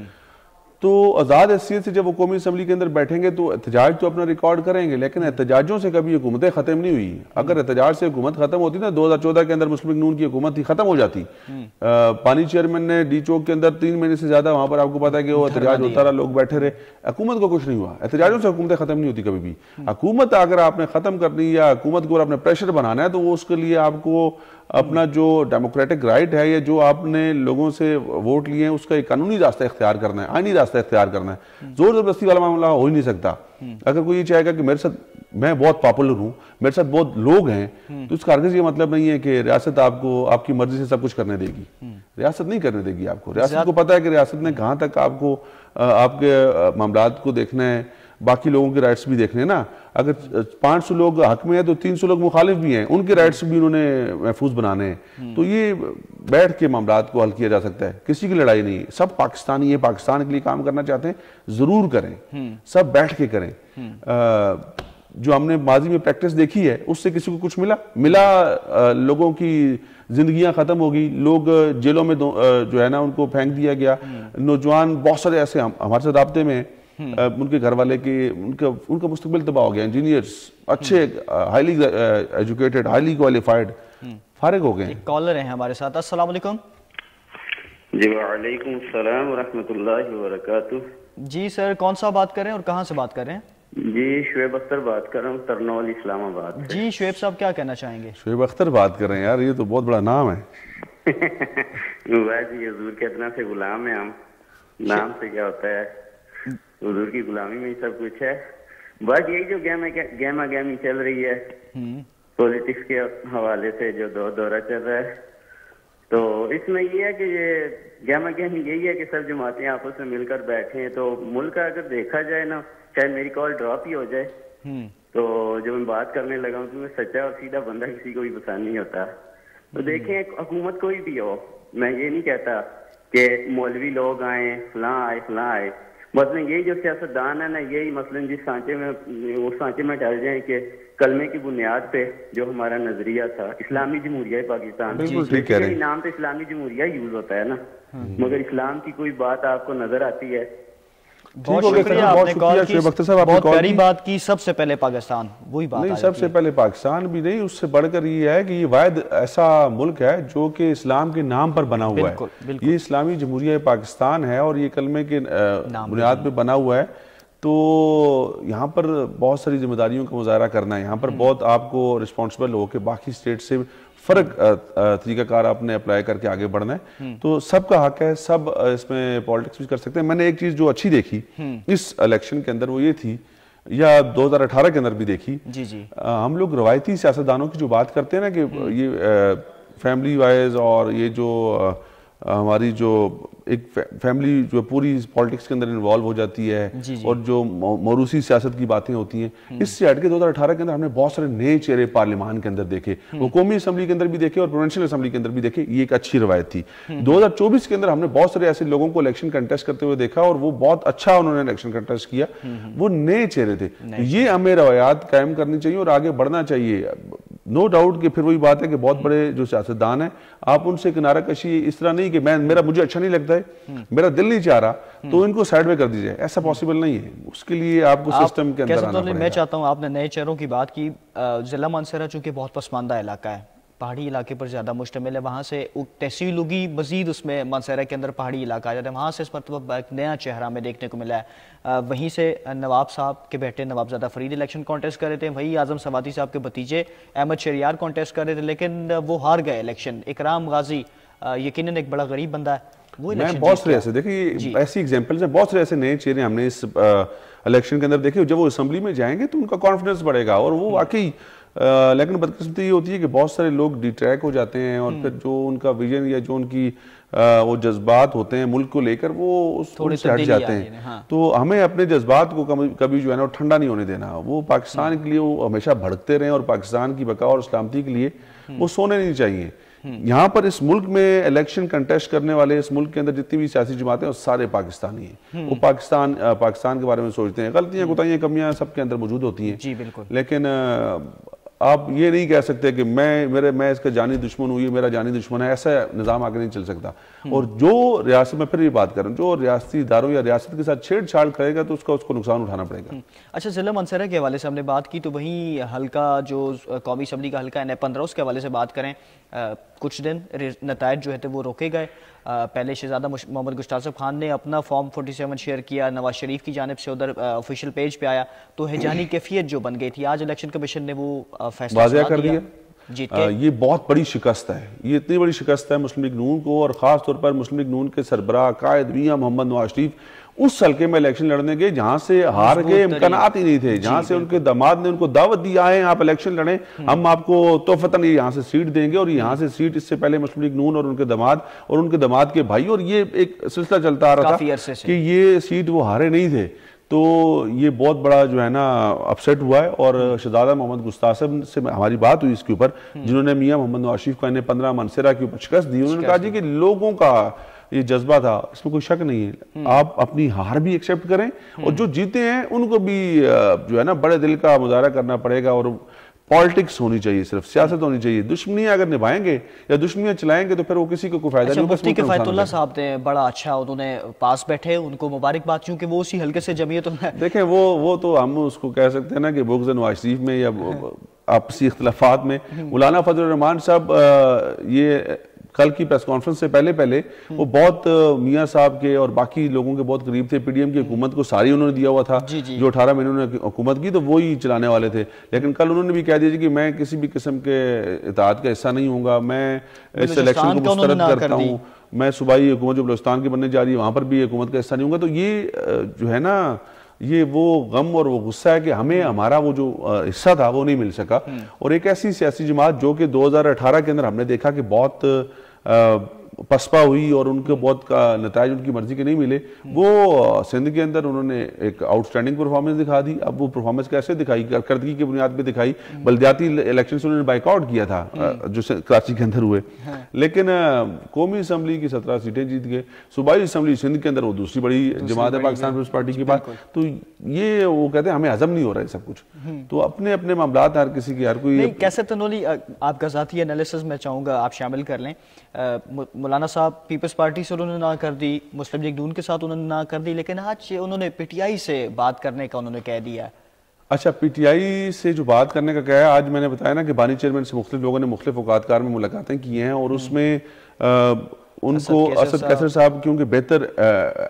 तो आज़ाद हैसियत से जब वो कौमी असम्बली के अंदर बैठेंगे तो एहतजाज तो अपना रिकॉर्ड करेंगे, लेकिन एहतजाजों से कभी हुकूमतें ख़त्म नहीं हुई। अगर एहतजाज से हुकूमत ख़त्म होती ना, 2014 के अंदर मुस्लिम लीग नून की हुकूमत थी, ख़त्म हो जाती। पानी चेयरमैन ने डी चौक के अंदर 3 महीने से ज़्यादा वहाँ पर आपको पता है कि वो एहतजाज होता रहा, लोग बैठे रहे, हुकूमत को कुछ नहीं हुआ। एहतजाजों से हुकूमतें ख़त्म नहीं होती कभी भी। हुकूमत अगर आपने ख़त्म करनी या हुकूमत को आपने प्रेशर बनाना है तो वो उसके लिए आपको अपना जो डेमोक्रेटिक राइट है या जो आपने लोगों से वोट लिए हैं उसका एक कानूनी रास्ता इख्तियार करना है, आईनी रास्ता इख्तियार करना है। जोर जबरदस्ती वाला मामला हो ही नहीं सकता। अगर कोई ये चाहेगा कि मेरे साथ, मैं बहुत पॉपुलर हूं, मेरे साथ बहुत लोग हैं, तो इसका हरगिज़ ये मतलब नहीं है कि रियासत आपको आपकी मर्जी से सब कुछ करने देगी। रियासत नहीं करने देगी आपको। रियासत को पता है कि रियासत ने कहाँ तक आपको आपके मामलात को देखना है, बाकी लोगों के राइट्स भी देखने ना। अगर 500 लोग हक में है तो 300 लोग मुखालिफ भी हैं, उनके राइट्स भी उन्होंने महफूज बनाने हैं। तो ये बैठ के मामलात को हल किया जा सकता है, किसी की लड़ाई नहीं है। सब पाकिस्तानी है, पाकिस्तान के लिए काम करना चाहते हैं, जरूर करें, सब बैठ के करें। जो हमने माजी में प्रैक्टिस देखी है उससे किसी को कुछ मिला, लोगों की जिंदगियां खत्म हो गई, लोग जेलों में जो है ना उनको फेंक दिया गया। नौजवान बहुत सारे ऐसे हमारे साथ राब्ते में, उनके घर वाले के उनका मुस्तकबिल तबाह हो गया। इंजीनियर्स अच्छे, हाईली एजुकेटेड, हाईली क्वालिफाइड, फारिग हो गए। कॉलर हैं हमारे साथ। अस्सलाम वालेकुम। जी वालेकुम सलाम व रहमतुल्लाहि व बरकातुहू। जी सर, कौन सा बात कर रहे हैं और कहाँ से बात कर रहे हैं? जी शुएब अख्तर बात कर रहा हूँ, तरनौल इस्लामाबाद। जी शुएब साहब, क्या कहना चाहेंगे? शुएब अख्तर बात कर रहे हैं, यार ये तो बहुत बड़ा नाम है। जी हुजूर के अदना से गुलाम है हम, नाम से क्या होता है, हुजूर की गुलामी में ही सब कुछ है। बस यही जो गहमा गहमी चल रही है पॉलिटिक्स के हवाले से, जो दौरा चल रहा है, तो इसमें ये है कि ये गहमा गहमी यही है कि सब जमातें आपस में मिलकर बैठे हैं। तो मुल्क का अगर देखा जाए ना, चाहे मेरी कॉल ड्रॉप ही हो जाए, तो जब मैं बात करने लगा हूँ तो मैं सच्चा और सीधा बंदा किसी को भी पसंद नहीं होता। तो देखें, हुकूमत कोई भी हो, मैं ये नहीं कहता कि मौलवी लोग आए, फलां आए। मसलन यही जो सियासतदान है ना, यही मसलन जिस सांचे में, उस सांचे में डल जाए कि कलमे की बुनियाद पे जो हमारा नजरिया था, इस्लामी जमहूरिया पाकिस्तान, नाम तो इस्लामी जमहूरिया यूज होता है ना, मगर इस्लाम की कोई बात आपको नजर आती है? बहुत शुक्रिया, आपने कॉल की, बहुत प्यारी बात की। सबसे पहले पाकिस्तान, वही बात नहीं, सबसे पहले पाकिस्तान भी नहीं, उससे बढ़कर ये है कि ये वाहिद ऐसा मुल्क है जो कि इस्लाम के नाम पर बना हुआ है। ये इस्लामी जमहूरिया पाकिस्तान है और ये कलमे के बुनियाद पे बना हुआ है। तो यहाँ पर बहुत सारी जिम्मेदारियों का मुजाहरा करना है, यहाँ पर बहुत आपको रिस्पॉन्सिबल हो के बाकी स्टेट से फर्क तरीकाकार आपने अप्लाई करके आगे बढ़ना है। तो सबका हक है, सब इसमें पॉलिटिक्स भी कर सकते हैं। मैंने एक चीज जो अच्छी देखी इस इलेक्शन के अंदर वो ये थी, या 2018 के अंदर भी देखी, हम लोग रवायती सियासतदानों की जो बात करते हैं ना कि ये फैमिली वाइज, और ये जो हमारी जो एक फैमिली जो पूरी पॉलिटिक्स के अंदर इन्वॉल्व हो जाती है, और जो मौरूसी सियासत की बातें होती हैं, इससे हट के 2018 के अंदर हमने बहुत सारे नए चेहरे पार्लियामान के अंदर देखे, वो कौमी असम्बली के अंदर भी देखे और प्रोविंशियल असम्बली के अंदर भी देखे। ये एक अच्छी रवायत थी। 2024 के अंदर हमने बहुत सारे ऐसे लोगों को इलेक्शन कंटेस्ट करते हुए देखा और वो बहुत अच्छा उन्होंने इलेक्शन कंटेस्ट किया, वो नए चेहरे थे। ये हमें रवायात कायम करनी चाहिए और आगे बढ़ना चाहिए। नो डाउट कि फिर वही बात है कि बहुत बड़े जो सियासतदान हैं, आप उनसे किनारा कशी इस तरह नहीं कि मुझे अच्छा नहीं लगता है, मेरा दिल नहीं चाह रहा, तो इनको साइड में कर दीजिए, ऐसा पॉसिबल नहीं है। उसके लिए आपको सिस्टम के अंदर आना पड़ेगा। मैं चाहता हूं, आपने नए चेहरों की बात की, जिला मानसरा चूंकि बहुत पसमानदा इलाका है, पहाड़ी इलाके पर ज़्यादा मुश्तमिल है, वहाँ से तहसील उगी, मज़ीद उसमें मानसरा के अंदर पहाड़ी इलाका आ जाता है, वहाँ से इस मरतबा एक नया चेहरा हमें देखने को मिला है। वहीं से नवाब साहब के बेटे नवाबजादा फरीद इलेक्शन कॉन्टेस्ट कर रहे थे, वहीं आज़म सवाती साहब के भतीजे अहमद शरियार कॉन्टेस्ट कर रहे थे, लेकिन वो हार गए इलेक्शन। इकराम गाजी यकीनन एक बड़ा गरीब बंदा है, वो मैं बहुत सारे ऐसे देखिए ऐसी एग्जांपल्स हैं, बहुत सारे ऐसे नए चेहरे हमने इस इलेक्शन के अंदर देखे। जब वो असेंबली में जाएंगे तो उनका कॉन्फिडेंस बढ़ेगा और वो वाकई लेकिन बदकिस्मती ये होती है कि बहुत सारे लोग डिट्रैक हो जाते हैं और फिर जो उनका विजन या जो उनकी वो जज्बात होते हैं मुल्क को लेकर वो उनसे हट जाते हैं। हाँ। तो हमें अपने जज्बात को कभी जो है ना ठंडा नहीं होने देना। वो पाकिस्तान के लिए वो हमेशा भड़कते रहें और पाकिस्तान की बका और सलामती के लिए वो सोने नहीं चाहिए। यहाँ पर इस मुल्क में इलेक्शन कंटेस्ट करने वाले इस मुल्क के अंदर जितनी भी सियासी जमातें हैं सारे पाकिस्तानी हैं। वो पाकिस्तान के बारे में सोचते हैं। गलतियां कोताहियां कमियां सबके अंदर मौजूद होती हैं जी बिल्कुल, लेकिन आप ये नहीं कह सकते कि मैं इसका जानी दुश्मन हूँ, ये मेरा जानी दुश्मन है। ऐसा निज़ाम आगे नहीं चल सकता। और जो रियासत में फिर ये बात कर रहा हूँ, जो रियासती इदारों या रियासत के साथ छेड़छाड़ करेगा तो उसको नुकसान उठाना पड़ेगा। अच्छा, ज़िला मानसरा के हवाले से हमने बात की, तो वहीं हल्का जो कौमी असम्बली का हल्का है 15 उसके हवाले से बात करें, कुछ दिन नतायज जो है थे वो रोके गए। पहले शहजादा मोहम्मद गुश्तार साहब खान ने अपना फॉर्म 47 शेयर किया, नवाज शरीफ की जानिब से उधर ऑफिशियल पेज पे आया, तो हैजानी कैफियत जो बन गई थी, आज इलेक्शन कमीशन ने वो फैसला वाज़ेह कर दिया। जीत के ये बहुत बड़ी शिकस्त है, ये इतनी बड़ी शिकस्त है मुस्लिम लीग नून को और ख़ास तौर पर मुस्लिम लीग नून के सरबराह कायद मियां मोहम्मद नवाज शरीफ उस हल्के में इलेक्शन लड़ने गए जहां से हार के इम्कानात ही नहीं थे, जहां से उनके दामाद ने उनको दावत दी आए आप इलेक्शन लड़ें, हम आपको तोहफतन यहाँ से सीट देंगे। और यहाँ से सीट इससे पहले मुस्लिम लीग नून और उनके दामाद के भाई, और ये एक सिलसिला चलता आ रहा था कि ये सीट वो हारे नहीं थे। तो ये बहुत बड़ा जो है ना अपसेट हुआ है। और शहजादा मोहम्मद गुस्तार साहब से हमारी बात हुई इसके ऊपर, जिन्होंने मियां मोहम्मद नवाज शरीफ को 15 मानसरा के ऊपर शिकस्त दी। उन्होंने कहा जी कि लोगों का ये जज्बा था, इसमें कोई शक नहीं है, आप अपनी हार भी एक्सेप्ट करें और जो जीते हैं उनको भी जो है ना बड़े दिल का मुजाहरा करना पड़ेगा। और पॉलिटिक्स होनी चाहिए, सिर्फ सियासत होनी चाहिए। दुश्मनियां अगर निभाएंगे या दुश्मनियां चलाएंगे तो फिर वो किसी को कोई फायदा नहीं होगा। मुफ्ती किफायतुल्लाह साहब ने बड़ा अच्छा, उन्होंने पास बैठे, उनको मुबारकबाद, क्योंकि वो उसी हल्के से जमीयत में देखें वो तो हम उसको कह सकते हैं ना कि बुग़्ज़ नवाज शरीफ में या आपसी इख्तिलाफात में मौलाना फजल रहमान साहब ये कल की प्रेस कॉन्फ्रेंस से पहले वो बहुत मियां साहब के और बाकी लोगों के बहुत करीब थे। पीडीएम की हुकूमत को सारी उन्होंने दिया हुआ था, जो 18 महीनों ने हुकूमत की तो वो ही चलाने वाले थे। लेकिन कल उन्होंने भी कह दिया कि मैं किसी भी किस्म के इत्तेहाद का हिस्सा नहीं हूँगा, मैं इस इलेक्शन को मुस्तरद करता हूँ, मैं सूबाई हुकूमत जो बलूचिस्तान की बनने जा रही है वहाँ पर भी हुकूमत का हिस्सा नहीं होगा। तो ये जो है ना ये वो गम और वो गुस्सा है कि हमें हमारा वो जो हिस्सा था वो नहीं मिल सका। और एक ऐसी सियासी जमात जो कि 2018 के अंदर हमने देखा कि बहुत पसपा हुई और उनको बहुत नतायज उनकी मर्जी के नहीं मिले, वो सिंध के अंदर उन्होंने एक आउटस्टैंडिंग परफॉर्मेंस दिखा दी। अब वो परफॉर्मेंस कैसे दिखाई, करदगी की बुनियाद पे दिखाई। बल्दियाती इलेक्शन से उन्होंने बाइकआउट किया था जो कराची के अंदर हुए, लेकिन कौमी असम्बली की 17 सीटें जीत गए। सूबाई असम्बली सिंध के अंदर वो दूसरी बड़ी जमात है पाकिस्तान पीपल्स पार्टी की बात। तो ये वो कहते हैं हमें हजम नहीं हो रहा है सब कुछ। तो अपने अपने मामला हर किसी की हर कोई कैसे तनोली आपका ज़ाती एनालिसिस मैं चाहूँगा आप शामिल कर लें। मौलाना साहब पीपल्स पार्टी से उन्होंने ना कर दी, मुस्लिम लीग नून के साथ उन्होंने ना कर दी, लेकिन आज उन्होंने पीटीआई से बात करने का उन्होंने कह दिया है। अच्छा, पीटीआई से जो बात करने का क्या है, आज मैंने बताया ना कि बानी चेयरमैन से मुख्तलिफ लोगों ने मुख्तलिफ औकातकार में मुलाकातें की हैं और उसमें उनको असद कैसर साहब क्योंकि बेहतर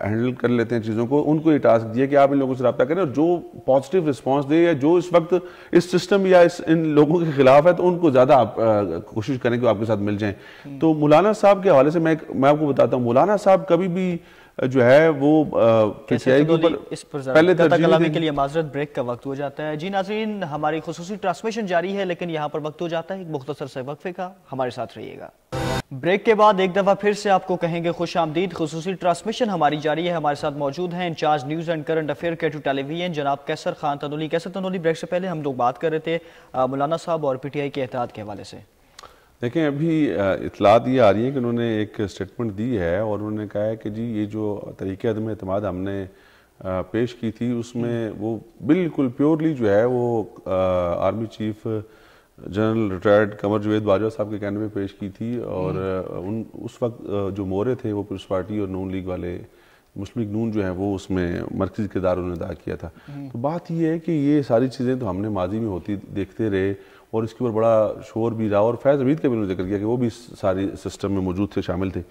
हैंडल कर लेते हैं चीज़ों को, उनको ये टास्क दिया कि आप इन लोगों से रब्ता करें और जो पॉजिटिव रिस्पांस दे या जो इस वक्त इस सिस्टम या इन लोगों के खिलाफ है तो उनको ज़्यादा आप कोशिश करें कि आपके साथ मिल जाएं। तो मौलाना साहब के हवाले से मैं आपको बताता हूँ, मौलाना साहब कभी भी जो है वो पीटीआई के ऊपर पहले कलामी के लिए माजरत ब्रेक का वक्त हो जाता है। जी नाज़रीन, हमारी खुसूसी ट्रांसमिशन जारी है लेकिन यहाँ पर वक्त हो जाता है एक मुख्तसर से वक्फे का, हमारे साथ रहिएगा। ब्रेक के बाद एक दफ़ा फिर से आपको कहेंगे खुश आमदीद। खुसूसी ट्रांसमिशन हमारी जारी है, हमारे साथ मौजूद हैं incharge news and current affair के टेलीविजन जनाब कैसर खान तनोली। कैसर तनोली, ब्रेक से पहले हम लोग बात कर रहे थे मौलाना साहब और पीटीआई के एहतियात के हवाले से। देखें, अभी इतलात ये आ रही है कि उन्होंने एक स्टेटमेंट दी है और उन्होंने कहा है कि जी ये जो तरीके अदम एतमाद हमने पेश की थी उसमें वो बिल्कुल प्योरली जो है वो आर्मी चीफ जनरल रिटायर्ड कमर जवेद बाजवा साहब के कहने में पेश की थी। और उस वक्त जो मोहरे थे वो पीपल्स पार्टी और नून लीग वाले मुस्लिम लीग नून जो है वो उसमें मरकजी किरदार उन्होंने अदा किया था। तो बात ये है कि ये सारी चीज़ें तो हमने माजी में होती देखते रहे और इसके ऊपर बड़ा शोर भी रहा, और फैज़ हमीद का भी उन्होंने जिक्र किया कि वो भी सारी सिस्टम में मौजूद थे, शामिल थे।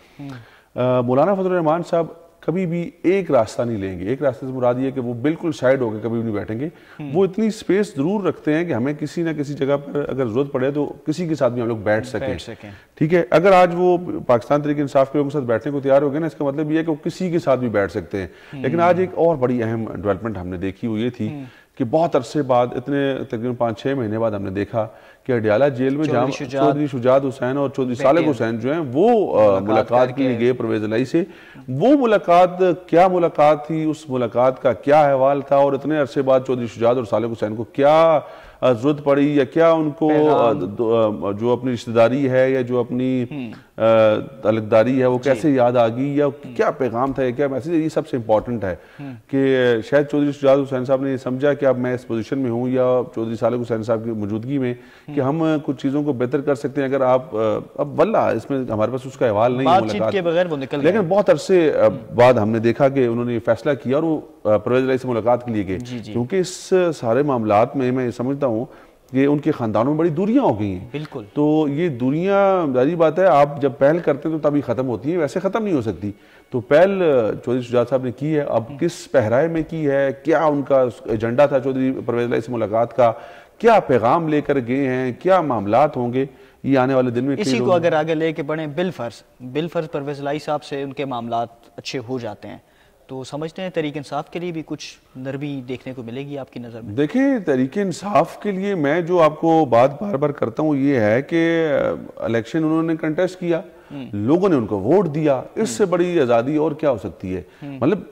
मौलाना फजल रहमान साहब कभी भी एक रास्ता नहीं लेंगे। एक रास्ते से मुराद ये कि वो बिल्कुल साइड होकर कभी भी नहीं बैठेंगे। वो इतनी स्पेस जरूर रखते हैं कि हमें किसी ना किसी जगह पर अगर जरूरत पड़े तो किसी के साथ भी हम लोग बैठ सकें। ठीक है, अगर आज वो पाकिस्तान तहरीक इंसाफ के लोगों के साथ बैठने को तैयार हो गए ना, इसका मतलब ये है कि वो किसी के साथ भी बैठ सकते हैं। लेकिन आज एक और बड़ी अहम डेवलपमेंट हमने देखी, वो ये थी कि बहुत अरसे बाद, इतने तकरीबन 5-6 महीने बाद हमने देखा कि अडियाला जेल में जहाँ चौधरी शुजात हुसैन और चौधरी सालेक हुसैन जो हैं वो मुलाकात के लिए गए परवेज इलाही से। वो मुलाकात क्या मुलाकात थी, उस मुलाकात का क्या अहवाल था, और इतने अरसे बाद चौधरी शुजात और सालेक हुसैन को क्या जरूरत पड़ी, या क्या उनको जो अपनी रिश्तेदारी है या जो अपनी तलकदारी है वो कैसे याद आ गई, या क्या पैगाम था, क्या मैसेज है, ये सबसे इम्पोर्टेंट है। कि शायद चौधरी शुजात हुसैन साहब ने ये समझा कि अब मैं इस पोजीशन में हूँ, या चौधरी सालेक हुसैन साहब की मौजूदगी में, कि हम कुछ चीज़ों को बेहतर कर सकते हैं अगर आप, अब वल्ला इसमें हमारे पास उसका अहवाल नहीं है मुलाकात के बगैर वो निकल, लेकिन बहुत अरसे बाद हमने देखा कि उन्होंने फैसला किया और वो परवेज इलाही से मुलाकात के लिए गए। क्योंकि इस सारे मामलात में मैं समझता हूँ कि उनके खानदानों में बड़ी दूरियां हो गई हैं। बिल्कुल। तो ये दूरियां, जारी बात है, आप जब पहल करते हैं तो तभी खत्म होती है, वैसे खत्म नहीं हो सकती। तो पहल चौधरी शुजात साहब ने की है, अब किस पहराए में की है, क्या उनका एजेंडा था चौधरी परवेज इलाही से मुलाकात का, क्या पैगाम लेकर गए हैं, क्या मामलात होंगे, ये आने वाले दिन में। इसी को अगर आगे लेके बढ़े, बिलफर्ज परवेज इलाही साहब से उनके मामलात अच्छे हो जाते हैं तो समझते हैं तहरीक इंसाफ के लिए भी कुछ नरमी देखने को मिलेगी आपकी नज़र में? देखिए, तहरीक इंसाफ के लिए मैं जो आपको बात बार बार करता हूँ ये है कि इलेक्शन उन्होंने कंटेस्ट किया, लोगों ने उनको वोट दिया, इससे बड़ी आज़ादी और क्या हो सकती है। मतलब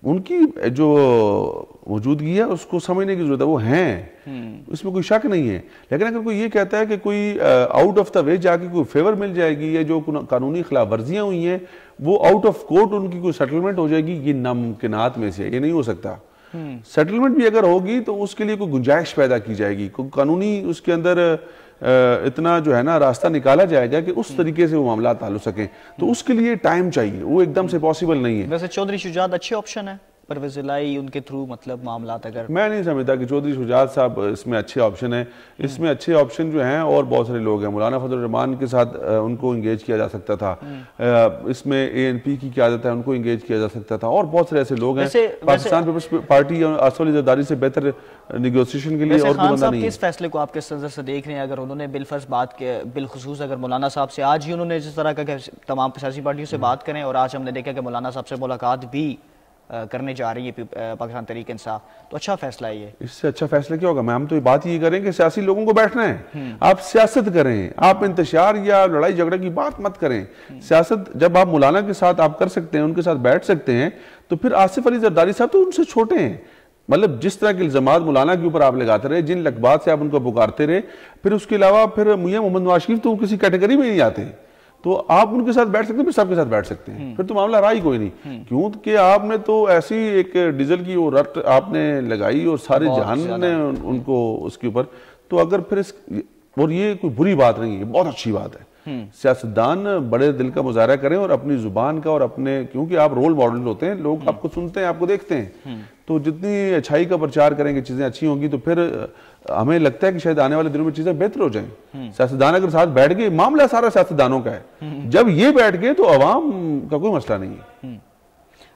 उनकी जो मौजूदगी है उसको समझने की जरूरत है, वो हैं, इसमें कोई शक नहीं है। लेकिन अगर कोई ये कहता है कि कोई आउट ऑफ द वे जाके कोई फेवर मिल जाएगी, या जो कानूनी खिलाफ वर्जियां हुई हैं वो आउट ऑफ कोर्ट उनकी कोई सेटलमेंट हो जाएगी, ये नामुमकिनात में से, ये नहीं हो सकता। सेटलमेंट भी अगर होगी तो उसके लिए कोई गुंजाइश पैदा की जाएगी, कोई कानूनी उसके अंदर इतना जो है ना रास्ता निकाला जाएगा कि उस तरीके से वो मामला हल हो सके। तो उसके लिए टाइम चाहिए, वो एकदम से पॉसिबल नहीं है। वैसे चौधरी शुजात अच्छे ऑप्शन है परवेज इलाही उनके थ्रू, मतलब मामलात, अगर मैं नहीं समझता कि चौधरी शुजात साहब इसमें अच्छे ऑप्शन है। इसमें अच्छे ऑप्शन जो हैं और बहुत सारे लोग हैं। मौलाना फजल रहमान के साथ उनको इंगेज किया जा सकता था, इसमें ANP की क़यादत है, उनको इंगेज किया जा सकता था, और बहुत सारे ऐसे लोग हैं। पाकिस्तान पीपल्स पार्टी और आसिफ अली जरदारी से बेहतर नेगोशिएशन के लिए और कोई बंदा नहीं है। किस फैसले को आपके नजर से देख रहे हैं? अगर उन्होंने बिलफर्ज बात के बिलखुसूस अगर मौलाना साहब से आज ही उन्होंने जिस तरह का तमाम सियासी पार्टियों से बात करें, और आज हमने देखा कि मौलाना साहब से मुलाकात भी करने जा रही है पाकिस्तान तहरीक इंसाफ, तो अच्छा फैसला है ये। इससे अच्छा फैसला क्या होगा? हम तो ये बात ये करें कि सियासी लोगों को बैठना है, आप सियासत करें, आप इंतशार या लड़ाई झगड़े की बात मत करें। सियासत जब आप मौलाना के साथ आप कर सकते हैं, उनके साथ बैठ सकते हैं, तो फिर आसिफ अली जरदारी साहब तो उनसे छोटे हैं। मतलब जिस तरह के इल्जामात मौलाना के ऊपर आप लगाते रहे, जिन लकबात से आप उनको पुकारते रहे, फिर उसके अलावा फिर मियां मोहम्मद नवाज शरीफ तो किसी कैटेगरी में नहीं आते। तो आप उनके साथ बैठ सकते हैं, फिर सबके साथ बैठ सकते हैं, फिर तो मामला रहा ही कोई नहीं। क्योंकि आपने तो ऐसी एक डीजल की वो रट आपने लगाई और सारे जहान ने उनको उसके ऊपर, तो अगर फिर और ये कोई बुरी बात नहीं है, बहुत अच्छी बात है। सियासतदान बड़े दिल का मुजाहरा करें और अपनी जुबान का और अपने, क्योंकि आप रोल मॉडल होते हैं, लोग आपको सुनते हैं, आपको देखते हैं, तो जितनी अच्छाई का प्रचार करेंगे, चीजें अच्छी होंगी, तो फिर हमें लगता है कि शायद आने वाले दिनों में चीजें बेहतर हो जाएं। सियासतदान अगर साथ बैठ गए, मामला सारा सियासतदानों का है, जब ये बैठ गए तो अवाम का कोई मसला नहीं है।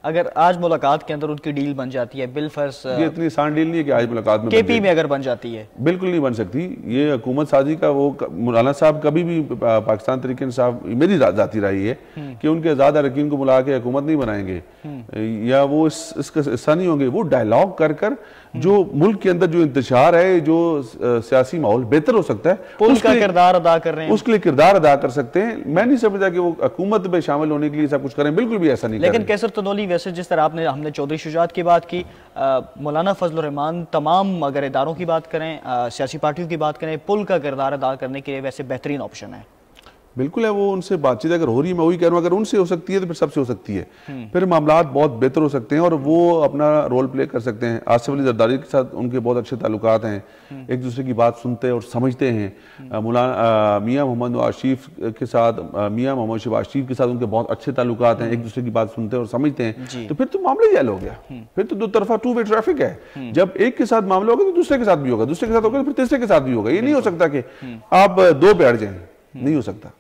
अगर आज मुलाकात के अंदर उनकी डील बन जाती है, बिलफर्ज ये इतनी आसान डील नहीं है कि आज मुलाकात में KP में अगर बन जाती है, बिल्कुल नहीं बन सकती। ये हुकूमत साजी का वो मौलाना साहब कभी भी पाकिस्तान तहरीक इंसाफ, मेरी जाती रही है कि उनके आज़ाद अरकान को बुला के हुकूमत नहीं बनाएंगे या वो इसका हिस्सा नहीं होंगे। वो डायलॉग कर कर जो मुल्क के अंदर जो इंतशार है, जो सियासी माहौल बेहतर हो सकता है, उसका किरदार अदा कर रहे हैं, उसके लिए किरदार अदा कर सकते हैं। मैं नहीं समझता कि वो हुकूमत में शामिल होने के लिए सब कुछ करें, बिल्कुल भी ऐसा नहीं। लेकिन कैसर तनोली, वैसे जिस तरह हमने चौधरी शुजात की बात की, मौलाना फजल रहमान तमाम अगर इदारों की बात करें, सियासी पार्टियों की बात करें, पुल का किरदार अदा करने के लिए वैसे बेहतरीन ऑप्शन है। बिल्कुल है, वो उनसे बातचीत अगर हो रही है, मैं वही कह रहा हूँ, अगर उनसे हो सकती है तो फिर सबसे हो सकती है, फिर मामला बहुत बेहतर हो सकते हैं और वो अपना रोल प्ले कर सकते हैं। आसिफ अली जरदारी के साथ उनके बहुत अच्छे ताल्लुकात हैं, एक दूसरे की बात सुनते और समझते हैं। मौलाना मियाँ मोहम्मद आशिफ के साथ, मियाँ मोहम्मद शहबाज शरीफ के साथ उनके बहुत अच्छे ताल्लुकात हैं, एक दूसरे की बात सुनते और समझते हैं, तो फिर तो मामला ही हल हो गया, फिर तो दो तरफा टू वे ट्रैफिक है। जब एक के साथ मामला होगा तो दूसरे के साथ भी होगा, दूसरे के साथ होगा तो फिर तीसरे के साथ भी होगा। ये नहीं हो सकता कि आप दो पे अड़ जाएं, नहीं हो सकता।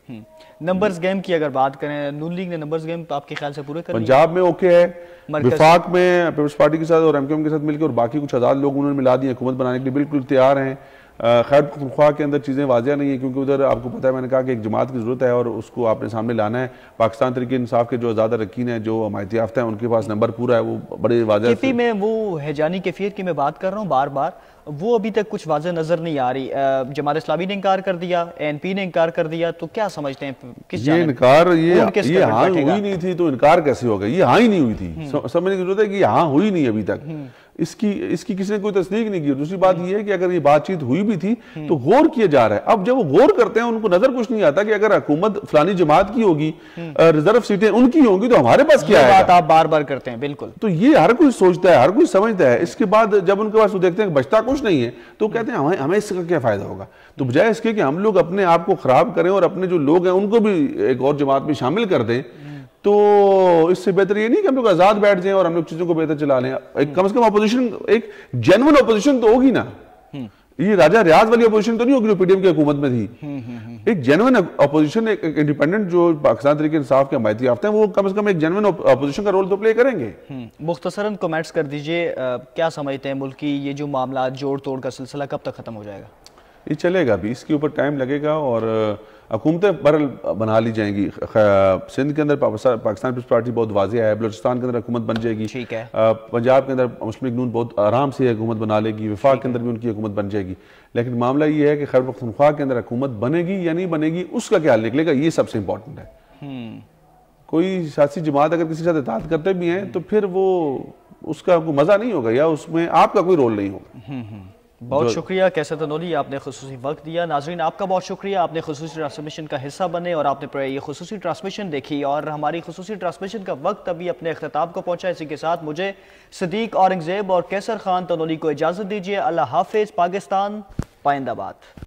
नंबर्स गेम की अगर बात करें, नून लीग ने नंबर्स गेम आपके ख्याल से पूरे कर पंजाब में ओके है, विफाक में पीपल्स पार्टी के साथ और एमक्यूएम के साथ मिलकर और बाकी कुछ आजाद लोग उन्होंने मिला दिए, हुकूमत बनाने के लिए बिल्कुल तैयार हैं। खैर पख्तूनख्वा के अंदर चीज़ें वाजिया नहीं है, क्योंकि उधर आपको पता है, मैंने कहा कि एक जमात की ज़रूरत है और उसको आपने सामने लाना है। पाकिस्तान तहरीक इंसाफ के जो आज़ाद अरकान हैं, जो हमायती याफ्ता हैं, उनके पास नंबर पूरा है, वो बड़े वाजिया। केपी में वो हैजानी कैफियत की मैं बात कर रहा हूँ बार बार, वो अभी तक कुछ वाज़ेह नजर नहीं आ रही। जमात इस्लामी ने इनकार कर दिया, एनपी ने इनकार कर दिया, तो क्या समझते हैं किस ये इनकार, ये हाँ हुई नहीं थी तो इनकार कैसे होगा? ये हाँ ही नहीं हुई थी, समझने की जरूरत है कि ये हाँ हुई नहीं अभी तक, इसकी किसी ने कोई तस्दीक नहीं की। दूसरी बात यह है कि अगर ये बातचीत हुई भी थी तो गौर किया जा रहा है। अब जब वो गौर करते हैं, उनको नजर कुछ नहीं आता कि अगर हुकूमत फलानी जमात की होगी, रिजर्व सीटें उनकी होंगी, तो हमारे पास क्या है? बात आप बार बार करते हैं, बिल्कुल। तो ये हर कोई सोचता है, हर कोई समझता है। इसके बाद जब उनके पास वो देखते हैं कि बचता कुछ नहीं है, तो कहते हैं हमें इसका क्या फायदा होगा। तो बजाय इसके कि हम लोग अपने आप को खराब करें और अपने जो लोग हैं उनको भी एक और जमात में शामिल कर दें, तो इससे बेहतर ये नहीं कि हम लोग आजाद बैठ जाएं और हम लोग चीजों को बेहतर चला लें। कम से कम अपोजिशन, एक जेन्युइन अपोजिशन तो होगी ना। ये राजा रियाज वाली अपोजिशन तो नहीं होगी जो पीडीएम की हुकूमत में थी। एक जेन्युइन अपोजिशन, एक इंडिपेंडेंट जो पाकिस्तान तहरीक इंसाफ के हमायती याफ्ता हैं, वो कम से कम एक जेन्युइन अपोजिशन का रोल तो प्ले करेंगे। मुख्तसरन कमेंट्स कर दीजिए, क्या समझते हैं मुल्क की ये जो मामला जोड़ तोड़ का सिलसिला कब तक खत्म हो जाएगा? ये चलेगा भी, इसके ऊपर टाइम लगेगा और हुकूमतें बहरहाल बना ली जाएंगी। सिंध के अंदर पाकिस्तान पीपल्स पार्टी बहुत वाजिया है, बलूचिस्तान के अंदर हुकूमत बन जाएगी, ठीक है। पंजाब के अंदर मुस्लिम लीग नून बहुत आराम से हुकूमत बना लेगी, विफाक के अंदर भी उनकी हुकूमत बन जाएगी। लेकिन मामला ये है कि खैबर पख्तूनख्वा के अंदर हुकूमत बनेगी या नहीं बनेगी, उसका क्या निकलेगा, ये सबसे इंपॉर्टेंट है। कोई सियासी जमात अगर किसी के साथ इत्तेहाद करते भी हैं तो फिर वो उसका कोई मजा नहीं होगा या उसमें आपका कोई रोल नहीं होगा। बहुत शुक्रिया कैसर तनोली, आपने खुसूसी वक्त दिया। नाजरीन आपका बहुत शुक्रिया, आपने खुसूसी ट्रांसमिशन का हिस्सा बने और आपने ये खुसूसी ट्रांसमिशन देखी और हमारी खुसूसी ट्रांसमिशन का वक्त अभी अपने अख्ताम को पहुंचा। इसी के साथ मुझे सदीक औरंगजेब और कैसर खान तनोली को इजाज़त दीजिए। अल्लाह हाफिज़। पाकिस्तान पाइंदाबाद।